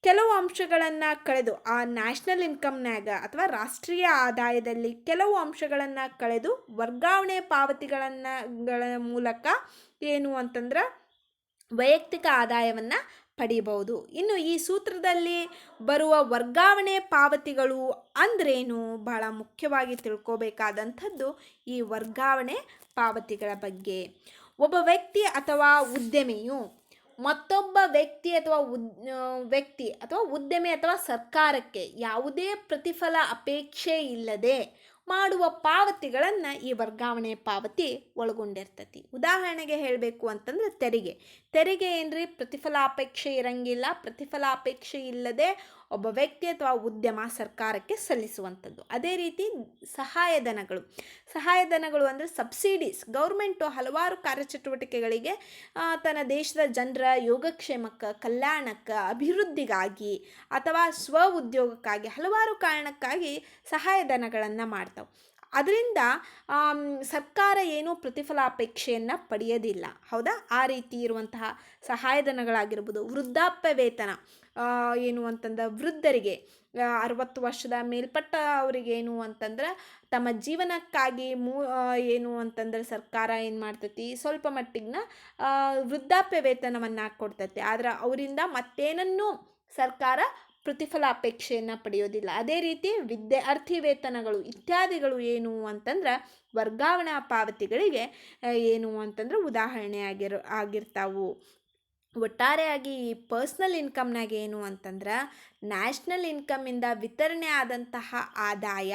ಕೆಲವು ಅಂಶಗಳನ್ನು ಕಳೆದು ಆ ನ್ಯಾಷನಲ್ ಇನ್ಕಮ್ನಾಗ ಅಥವಾ ರಾಷ್ಟ್ರೀಯ ಆದಾಯದಲ್ಲಿ ಕೆಲವು ಅಂಶಗಳನ್ನು ಕಳೆದು ವರ್ಗಾವಣೆ ಪಾವತಿಗಳ ಮೂಲಕ ಏನು ಅಂತಂದ್ರೆ ವೈಯಕ್ತಿಕ ಆದಾಯವನ್ನು ಪಡಿಬಹುದು. ಇನ್ನು ಈ ಸೂತ್ರದಲ್ಲಿ ಬರುವ ವರ್ಗಾವಣೆ ಪಾವತಿಗಳು ಅಂದ್ರೇನು, ಬಹಳ ಮುಖ್ಯವಾಗಿ ತಿಳ್ಕೋಬೇಕಾದಂಥದ್ದು ಈ ವರ್ಗಾವಣೆ ಪಾವತಿಗಳ ಬಗ್ಗೆ. ಒಬ್ಬ ವ್ಯಕ್ತಿ ಅಥವಾ ಉದ್ಯಮಿಯು ಮತ್ತೊಬ್ಬ ವ್ಯಕ್ತಿ ಅಥವಾ ಉದ್ಯಮಿ ಅಥವಾ ಸರ್ಕಾರಕ್ಕೆ ಯಾವುದೇ ಪ್ರತಿಫಲ ಅಪೇಕ್ಷೆ ಇಲ್ಲದೆ ಮಾಡುವ ಪಾವತಿಗಳನ್ನು ಈ ವರ್ಗಾವಣೆ ಪಾವತಿ ಒಳಗೊಂಡಿರ್ತತಿ. ಉದಾಹರಣೆಗೆ ಹೇಳಬೇಕು ಅಂತಂದ್ರೆ ತೆರಿಗೆ ಏನ್ರಿ, ಪ್ರತಿಫಲಾಪೇಕ್ಷೆ ಇರಂಗಿಲ್ಲ. ಪ್ರತಿಫಲಾಪೇಕ್ಷೆ ಇಲ್ಲದೆ ಒಬ್ಬ ವ್ಯಕ್ತಿ ಅಥವಾ ಉದ್ಯಮ ಸರ್ಕಾರಕ್ಕೆ ಸಲ್ಲಿಸುವಂಥದ್ದು. ಅದೇ ರೀತಿ ಸಹಾಯಧನಗಳು ಅಂದರೆ ಸಬ್ಸಿಡೀಸ್. ಗೌರ್ಮೆಂಟು ಹಲವಾರು ಕಾರ್ಯಚಟುವಟಿಕೆಗಳಿಗೆ ತನ್ನ ದೇಶದ ಜನರ ಯೋಗಕ್ಷೇಮಕ್ಕೆ, ಕಲ್ಯಾಣಕ್ಕೆ, ಅಭಿವೃದ್ಧಿಗಾಗಿ ಅಥವಾ ಸ್ವ ಉದ್ಯೋಗಕ್ಕಾಗಿ ಹಲವಾರು ಕಾರಣಕ್ಕಾಗಿ ಸಹಾಯಧನಗಳನ್ನು ಮಾಡ್ತಾವೆ. ಅದರಿಂದ ಸರ್ಕಾರ ಏನೂ ಪ್ರತಿಫಲಾಪೇಕ್ಷೆಯನ್ನು ಪಡೆಯೋದಿಲ್ಲ, ಹೌದಾ? ಆ ರೀತಿ ಇರುವಂತಹ ಸಹಾಯಧನಗಳಾಗಿರ್ಬೋದು. ವೃದ್ಧಾಪ್ಯ ವೇತನ ಏನು ಅಂತಂದ್ರೆ ವೃದ್ಧರಿಗೆ 60 ವರ್ಷದ ಮೇಲ್ಪಟ್ಟ ಅವರಿಗೇನು ಅಂತಂದ್ರೆ ತಮ್ಮ ಜೀವನಕ್ಕಾಗಿ ಏನು ಅಂತಂದ್ರೆ ಸರ್ಕಾರ ಏನು ಮಾಡ್ತೈತಿ, ಸ್ವಲ್ಪ ಮಟ್ಟಿಗಿನ ವೃದ್ಧಾಪ್ಯ ವೇತನವನ್ನು ಕೊಡ್ತೈತಿ. ಆದ್ರೆ ಅವರಿಂದ ಮತ್ತೇನನ್ನೂ ಸರ್ಕಾರ ಪ್ರತಿಫಲಾಪೇಕ್ಷೆಯನ್ನು ಪಡೆಯೋದಿಲ್ಲ. ಅದೇ ರೀತಿ ವಿದ್ಯಾರ್ಥಿ ವೇತನಗಳು ಇತ್ಯಾದಿಗಳು ಏನು ಅಂತಂದ್ರೆ ವರ್ಗಾವಣಾ ಪಾವತಿಗಳಿಗೆ ಏನು ಅಂತಂದ್ರೆ ಉದಾಹರಣೆ ಆಗಿರ್ತಾವು. ಒಟ್ಟಾರೆಯಾಗಿ ಈ ಪರ್ಸ್ನಲ್ ಇನ್ಕಮ್ನಾಗ ಏನು ಅಂತಂದ್ರೆ ನ್ಯಾಷನಲ್ ಇನ್ಕಮಿಂದ ವಿತರಣೆ ಆದಂತಹ ಆದಾಯ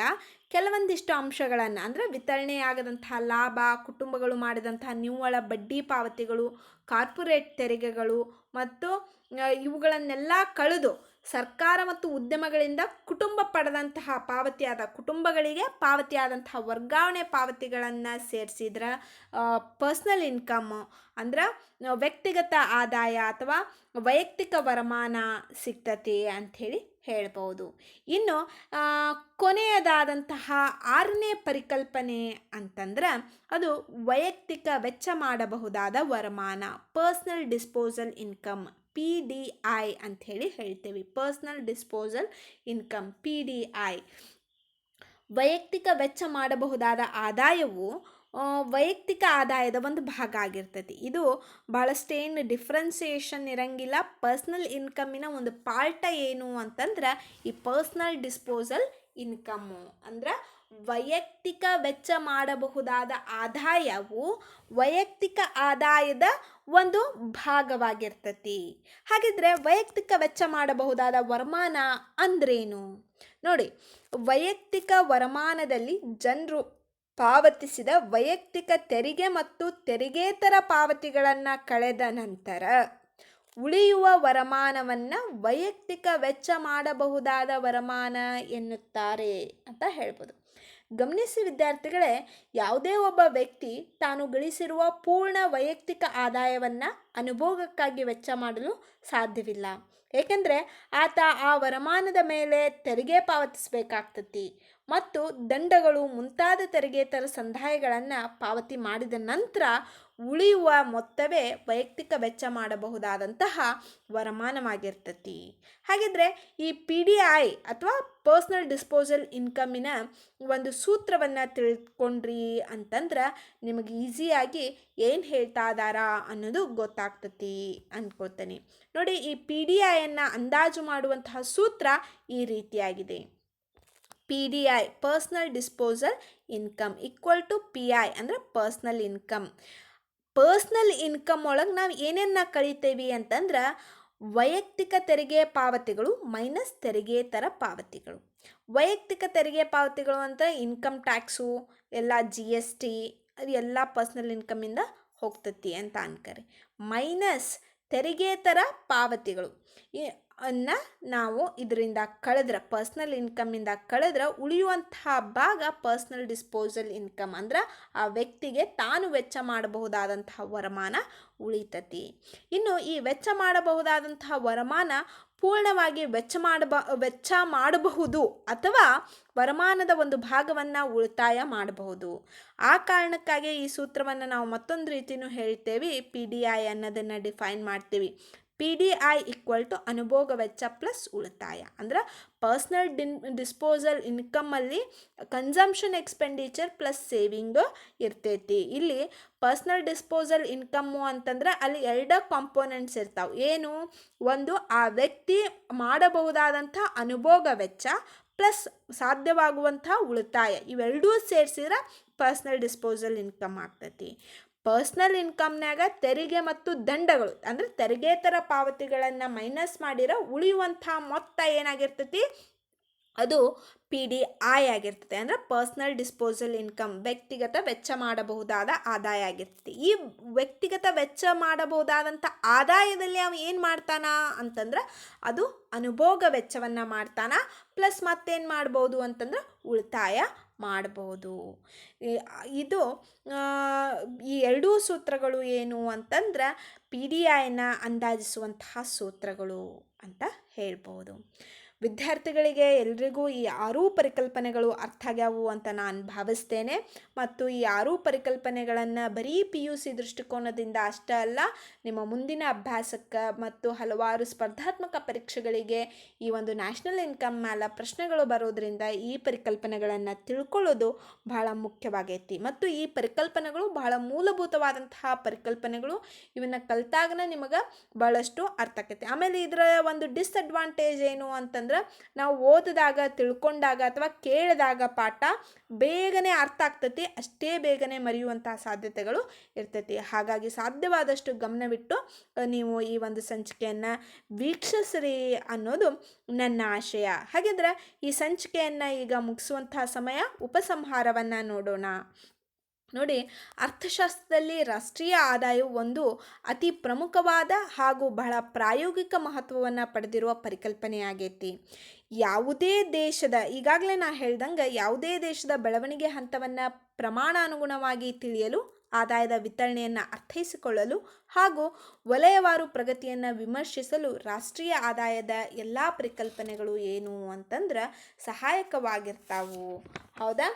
ಕೆಲವೊಂದಿಷ್ಟು ಅಂಶಗಳನ್ನು ಅಂದರೆ ವಿತರಣೆಯಾಗದಂತಹ ಲಾಭ, ಕುಟುಂಬಗಳು ಮಾಡಿದಂತಹ ನಿವ್ವಳ ಬಡ್ಡಿ ಪಾವತಿಗಳು, ಕಾರ್ಪೊರೇಟ್ ತೆರಿಗೆಗಳು ಮತ್ತು ಇವುಗಳನ್ನೆಲ್ಲ ಕಳೆದು ಸರ್ಕಾರ ಮತ್ತು ಉದ್ಯಮಗಳಿಂದ ಕುಟುಂಬಗಳಿಗೆ ಪಾವತಿಯಾದಂತಹ ವರ್ಗಾವಣೆ ಪಾವತಿಗಳನ್ನು ಸೇರಿಸಿದ್ರೆ ಪರ್ಸ್ನಲ್ ಇನ್ಕಮ್ ಅಂದ್ರೆ ವ್ಯಕ್ತಿಗತ ಆದಾಯ ಅಥವಾ ವೈಯಕ್ತಿಕ ವರಮಾನ ಸಿಗ್ತತಿ ಅಂಥೇಳಿ ಹೇಳ್ಬೋದು. ಇನ್ನು ಕೊನೆಯದಾದಂತಹ 6ನೇ ಪರಿಕಲ್ಪನೆ ಅಂತಂದ್ರೆ ಅದು ವೈಯಕ್ತಿಕ ವೆಚ್ಚ ಮಾಡಬಹುದಾದ ವರಮಾನ, ಪರ್ಸ್ನಲ್ ಡಿಸ್ಪೋಸಲ್ ಇನ್ಕಮ್, PDI ಅಂಥೇಳಿ ಹೇಳ್ತೇವೆ. Personal disposal income, PDI. ವೈಯಕ್ತಿಕ ವೆಚ್ಚ ಮಾಡಬಹುದಾದ ಆದಾಯವು ವೈಯಕ್ತಿಕ ಆದಾಯದ ಒಂದು ಭಾಗ ಆಗಿರ್ತೈತಿ. ಇದು ಭಾಳಷ್ಟೇನು ಡಿಫ್ರೆನ್ಸಿಯೇಷನ್ ಇರಂಗಿಲ್ಲ. ಪರ್ಸ್ನಲ್ ಇನ್ಕಮ್ಮಿನ ಒಂದು ಪಾರ್ಟ ಏನು ಅಂತಂದ್ರೆ ಈ ಪರ್ಸ್ನಲ್ ಡಿಸ್ಪೋಸಲ್ ಇನ್ಕಮ್ಮು ಅಂದ್ರೆ ವೈಯಕ್ತಿಕ ವೆಚ್ಚ ಮಾಡಬಹುದಾದ ಆದಾಯವು ವೈಯಕ್ತಿಕ ಆದಾಯದ ಒಂದು ಭಾಗವಾಗಿರ್ತತಿ. ಹಾಗಿದ್ರೆ ವೈಯಕ್ತಿಕ ವೆಚ್ಚ ಮಾಡಬಹುದಾದ ವರಮಾನ ಅಂದ್ರೇನು ನೋಡಿ. ವೈಯಕ್ತಿಕ ವರಮಾನದಲ್ಲಿ ಜನರು ಪಾವತಿಸಿದ ವೈಯಕ್ತಿಕ ತೆರಿಗೆ ಮತ್ತು ತೆರಿಗೇತರ ಪಾವತಿಗಳನ್ನು ಕಳೆದ ನಂತರ ಉಳಿಯುವ ವರಮಾನವನ್ನು ವೈಯಕ್ತಿಕ ವೆಚ್ಚ ಮಾಡಬಹುದಾದ ವರಮಾನ ಎನ್ನುತ್ತಾರೆ ಅಂತ ಹೇಳ್ಬೋದು. ಗಮನಿಸಿ ವಿದ್ಯಾರ್ಥಿಗಳೇ, ಯಾವುದೇ ಒಬ್ಬ ವ್ಯಕ್ತಿ ತಾನು ಗಳಿಸಿರುವ ಪೂರ್ಣ ವೈಯಕ್ತಿಕ ಆದಾಯವನ್ನು ಅನುಭೋಗಕ್ಕಾಗಿ ವೆಚ್ಚ ಮಾಡಲು ಸಾಧ್ಯವಿಲ್ಲ. ಏಕೆಂದರೆ ಆತ ಆ ವರಮಾನದ ಮೇಲೆ ತೆರಿಗೆ ಪಾವತಿಸಬೇಕಾಗ್ತತಿ ಮತ್ತು ದಂಡಗಳು ಮುಂತಾದ ತೆರಿಗೇತರ ಸಂದಾಯಗಳನ್ನು ಪಾವತಿ ಮಾಡಿದ ನಂತರ ಉಳಿಯುವ ಮೊತ್ತವೇ ವೈಯಕ್ತಿಕ ವೆಚ್ಚ ಮಾಡಬಹುದಾದಂತಹ ವರಮಾನವಾಗಿರ್ತತಿ. ಹಾಗಿದ್ರೆ ಈ PDI ಅಥವಾ ಪರ್ಸ್ನಲ್ ಡಿಸ್ಪೋಸಲ್ ಇನ್ಕಮ್ಮಿನ ಒಂದು ಸೂತ್ರವನ್ನು ತಿಳ್ಕೊಂಡ್ರಿ ಅಂತಂದ್ರೆ ನಿಮಗೆ ಈಸಿಯಾಗಿ ಏನು ಹೇಳ್ತಾ ಇದ್ದಾರ ಅನ್ನೋದು ಗೊತ್ತಾಗ್ತತಿ ಅಂದ್ಕೊಳ್ತೇನೆ. ನೋಡಿ, ಈ PDIಯನ್ನು ಅಂದಾಜು ಮಾಡುವಂತಹ ಸೂತ್ರ ಈ ರೀತಿಯಾಗಿದೆ. PDI personal disposal income equal to PI ಅಂದರೆ ಪರ್ಸ್ನಲ್ ಇನ್ಕಮ್. ಪರ್ಸ್ನಲ್ ಇನ್ಕಮ್ ಒಳಗೆ ನಾವು ಏನೇನ ಕಳಿತೇವೆ ಅಂತಂದ್ರೆ ವೈಯಕ್ತಿಕ ತೆರಿಗೆ ಪಾವತಿಗಳು ಮೈನಸ್ ತೆರಿಗೇತರ ಪಾವತಿಗಳು. ವೈಯಕ್ತಿಕ ತೆರಿಗೆ ಪಾವತಿಗಳು ಅಂತ ಇನ್ಕಮ್ ಟ್ಯಾಕ್ಸು ಎಲ್ಲ GST ಅದು ಎಲ್ಲ ಪರ್ಸ್ನಲ್ ಇನ್ಕಮಿಂದ ಹೋಗ್ತತಿ ಅಂತ ಅನ್ಕರಿ. ಮೈನಸ್ ತೆರಿಗೇತರ ಪಾವತಿಗಳು ನಾವು ಇದರಿಂದ ಕಳೆದ್ರೆ ಪರ್ಸ್ನಲ್ ಇನ್ಕಮ್ಮಿಂದ ಕಳೆದ್ರೆ ಉಳಿಯುವಂತಹ ಭಾಗ ಪರ್ಸ್ನಲ್ ಡಿಸ್ಪೋಸಲ್ ಇನ್ಕಮ್ ಅಂದ್ರೆ ಆ ವ್ಯಕ್ತಿಗೆ ತಾನು ವೆಚ್ಚ ಮಾಡಬಹುದಾದಂತಹ ವರಮಾನ ಉಳಿತತಿ. ಇನ್ನು ಈ ವೆಚ್ಚ ಮಾಡಬಹುದಾದಂತಹ ವರಮಾನ ಪೂರ್ಣವಾಗಿ ವೆಚ್ಚ ಮಾಡಬಹುದು ಅಥವಾ ವರಮಾನದ ಒಂದು ಭಾಗವನ್ನು ಉಳಿತಾಯ ಮಾಡಬಹುದು. ಆ ಕಾರಣಕ್ಕಾಗಿ ಈ ಸೂತ್ರವನ್ನು ನಾವು ಮತ್ತೊಂದು ರೀತಿಯೂ ಹೇಳ್ತೇವೆ. PDI ಅನ್ನೋದನ್ನು ಡಿಫೈನ್ ಮಾಡ್ತೀವಿ. PDI ಈಕ್ವಲ್ ಟು ಅನುಭೋಗ ವೆಚ್ಚ ಪ್ಲಸ್ ಉಳಿತಾಯ. ಅಂದ್ರೆ ಪರ್ಸ್ನಲ್ ಡಿಸ್ಪೋಸಲ್ ಇನ್ಕಮಲ್ಲಿ ಕನ್ಸಂಪ್ಷನ್ ಎಕ್ಸ್ಪೆಂಡಿಚರ್ ಪ್ಲಸ್ ಸೇವಿಂಗ್ ಇರ್ತೈತಿ. ಇಲ್ಲಿ ಪರ್ಸ್ನಲ್ ಡಿಸ್ಪೋಸಲ್ ಇನ್ಕಮ್ಮು ಅಂತಂದ್ರೆ ಅಲ್ಲಿ 2 ಕಾಂಪೋನೆಂಟ್ಸ್ ಇರ್ತಾವೆ. ಏನು? ಒಂದು ಆ ವ್ಯಕ್ತಿ ಮಾಡಬಹುದಾದಂಥ ಅನುಭೋಗ ವೆಚ್ಚ ಪ್ಲಸ್ ಸಾಧ್ಯವಾಗುವಂಥ ಉಳಿತಾಯ, ಇವೆರಡೂ ಸೇರಿಸಿದ್ರೆ ಪರ್ಸ್ನಲ್ ಡಿಸ್ಪೋಸಲ್ ಇನ್ಕಮ್ ಆಗ್ತೈತಿ. ಪರ್ಸ್ನಲ್ ಇನ್ಕಮ್ನಾಗ ತೆರಿಗೆ ಮತ್ತು ದಂಡಗಳು ಅಂದರೆ ತೆರಿಗೆತರ ಪಾವತಿಗಳನ್ನು ಮೈನಸ್ ಮಾಡಿರೋ ಉಳಿಯುವಂಥ ಮೊತ್ತ ಏನಾಗಿರ್ತೈತಿ? ಅದು PDI ಆಗಿರ್ತದೆ. ಅಂದರೆ ಪರ್ಸ್ನಲ್ ಡಿಸ್ಪೋಸಲ್ ಇನ್ಕಮ್, ವ್ಯಕ್ತಿಗತ ವೆಚ್ಚ ಮಾಡಬಹುದಾದ ಆದಾಯ ಆಗಿರ್ತದೆ. ಈ ವ್ಯಕ್ತಿಗತ ವೆಚ್ಚ ಮಾಡಬಹುದಾದಂಥ ಆದಾಯದಲ್ಲಿ ಅವ ಏನು ಮಾಡ್ತಾನ ಅಂತಂದ್ರೆ ಅದು ಅನುಭೋಗ ವೆಚ್ಚವನ್ನು ಮಾಡ್ತಾನ, ಪ್ಲಸ್ ಮತ್ತೇನು ಮಾಡ್ಬೋದು ಅಂತಂದ್ರೆ ಉಳಿತಾಯ ಮಾಡ್ಬೋದು. ಇದು ಈ ಎರಡೂ ಸೂತ್ರಗಳು ಏನು ಅಂತಂದ್ರೆ PDIನ ಅಂದಾಜಿಸುವಂತಹ ಸೂತ್ರಗಳು ಅಂತ ಹೇಳ್ಬೋದು. ವಿದ್ಯಾರ್ಥಿಗಳಿಗೆ ಎಲ್ರಿಗೂ ಈ 6 ಪರಿಕಲ್ಪನೆಗಳು ಅರ್ಥ ಆಗ್ಯಾವು ಅಂತ ನಾನು ಭಾವಿಸ್ತೇನೆ. ಮತ್ತು ಈ 6 ಪರಿಕಲ್ಪನೆಗಳನ್ನು ಬರೀ PUC ದೃಷ್ಟಿಕೋನದಿಂದ ಅಷ್ಟೇ ಅಲ್ಲ, ನಿಮ್ಮ ಮುಂದಿನ ಅಭ್ಯಾಸಕ್ಕೆ ಮತ್ತು ಹಲವಾರು ಸ್ಪರ್ಧಾತ್ಮಕ ಪರೀಕ್ಷೆಗಳಿಗೆ ಈ ಒಂದು ನ್ಯಾಷನಲ್ ಇನ್ಕಮ್ ಮೇಲೆ ಪ್ರಶ್ನೆಗಳು ಬರೋದ್ರಿಂದ ಈ ಪರಿಕಲ್ಪನೆಗಳನ್ನು ತಿಳ್ಕೊಳ್ಳೋದು ಬಹಳ ಮುಖ್ಯವಾಗೈತಿ. ಮತ್ತು ಈ ಪರಿಕಲ್ಪನೆಗಳು ಬಹಳ ಮೂಲಭೂತವಾದಂತಹ ಪರಿಕಲ್ಪನೆಗಳು. ಇವನ್ನ ಕಲ್ತಾಗನ ನಿಮಗೆ ಭಾಳಷ್ಟು ಅರ್ಥ ಆಕೈತಿ. ಆಮೇಲೆ ಇದರ ಒಂದು ಡಿಸ್ಅಡ್ವಾಂಟೇಜ್ ಏನು ಅಂತಂದ್ರೆ ನಾವು ಓದಿದಾಗ, ತಿಳ್ಕೊಂಡಾಗ ಅಥವಾ ಕೇಳಿದಾಗ ಪಾಠ ಬೇಗನೆ ಅರ್ಥ ಆಗ್ತೈತಿ, ಅಷ್ಟೇ ಬೇಗನೆ ಮರೆಯುವಂತಹ ಸಾಧ್ಯತೆಗಳು ಇರ್ತೈತಿ. ಹಾಗಾಗಿ ಸಾಧ್ಯವಾದಷ್ಟು ಗಮನವಿಟ್ಟು ನೀವು ಈ ಒಂದು ಸಂಚಿಕೆಯನ್ನು ವೀಕ್ಷಿಸ್ರಿ ಅನ್ನೋದು ನನ್ನ ಆಶಯ. ಹಾಗಿದ್ರೆ ಈ ಸಂಚಿಕೆಯನ್ನು ಈಗ ಮುಗಿಸುವಂತಹ ಸಮಯ, ಉಪಸಂಹಾರವನ್ನು ನೋಡೋಣ. ನೋಡಿ, ಅರ್ಥಶಾಸ್ತ್ರದಲ್ಲಿ ರಾಷ್ಟ್ರೀಯ ಆದಾಯವು ಒಂದು ಅತಿ ಪ್ರಮುಖವಾದ ಹಾಗೂ ಬಹಳ ಪ್ರಾಯೋಗಿಕ ಮಹತ್ವವನ್ನು ಪಡೆದಿರುವ ಪರಿಕಲ್ಪನೆಯಾಗೈತಿ. ಯಾವುದೇ ದೇಶದ, ಈಗಾಗಲೇ ನಾ ಹೇಳ್ದಂಗೆ, ಯಾವುದೇ ದೇಶದ ಬೆಳವಣಿಗೆ ಹಂತವನ್ನು ಪ್ರಮಾಣಾನುಗುಣವಾಗಿ ತಿಳಿಯಲು, ಆದಾಯದ ವಿತರಣೆಯನ್ನು ಅರ್ಥೈಸಿಕೊಳ್ಳಲು ಹಾಗೂ ವಲಯವಾರು ಪ್ರಗತಿಯನ್ನು ವಿಮರ್ಶಿಸಲು ರಾಷ್ಟ್ರೀಯ ಆದಾಯದ ಎಲ್ಲ ಪರಿಕಲ್ಪನೆಗಳು ಏನು ಅಂತಂದ್ರೆ ಸಹಾಯಕವಾಗಿರ್ತಾವು. ಹೌದಾ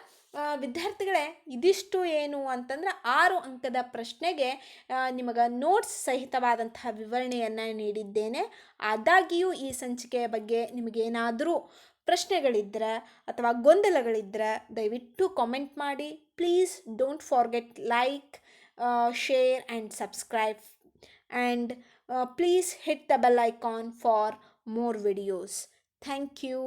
ವಿದ್ಯಾರ್ಥಿಗಳೇ? ಇದಿಷ್ಟು ಏನು ಅಂತಂದ್ರೆ 6 ಅಂಕದ ಪ್ರಶ್ನೆಗೆ ನಿಮಗೆ ನೋಟ್ಸ್ ಸಹಿತವಾದಂತಹ ವಿವರಣೆಯನ್ನು ನೀಡಿದ್ದೇನೆ. ಆದಾಗ್ಯೂ ಈ ಸಂಚಿಕೆಯ ಬಗ್ಗೆ ನಿಮಗೇನಾದರೂ ಪ್ರಶ್ನೆಗಳಿದ್ರೆ ಅಥವಾ ಗೊಂದಲಗಳಿದ್ರೆ ದಯವಿಟ್ಟು ಕಾಮೆಂಟ್ ಮಾಡಿ. Please don't forget like, share and subscribe, and please hit the bell icon for more videos. Thank you.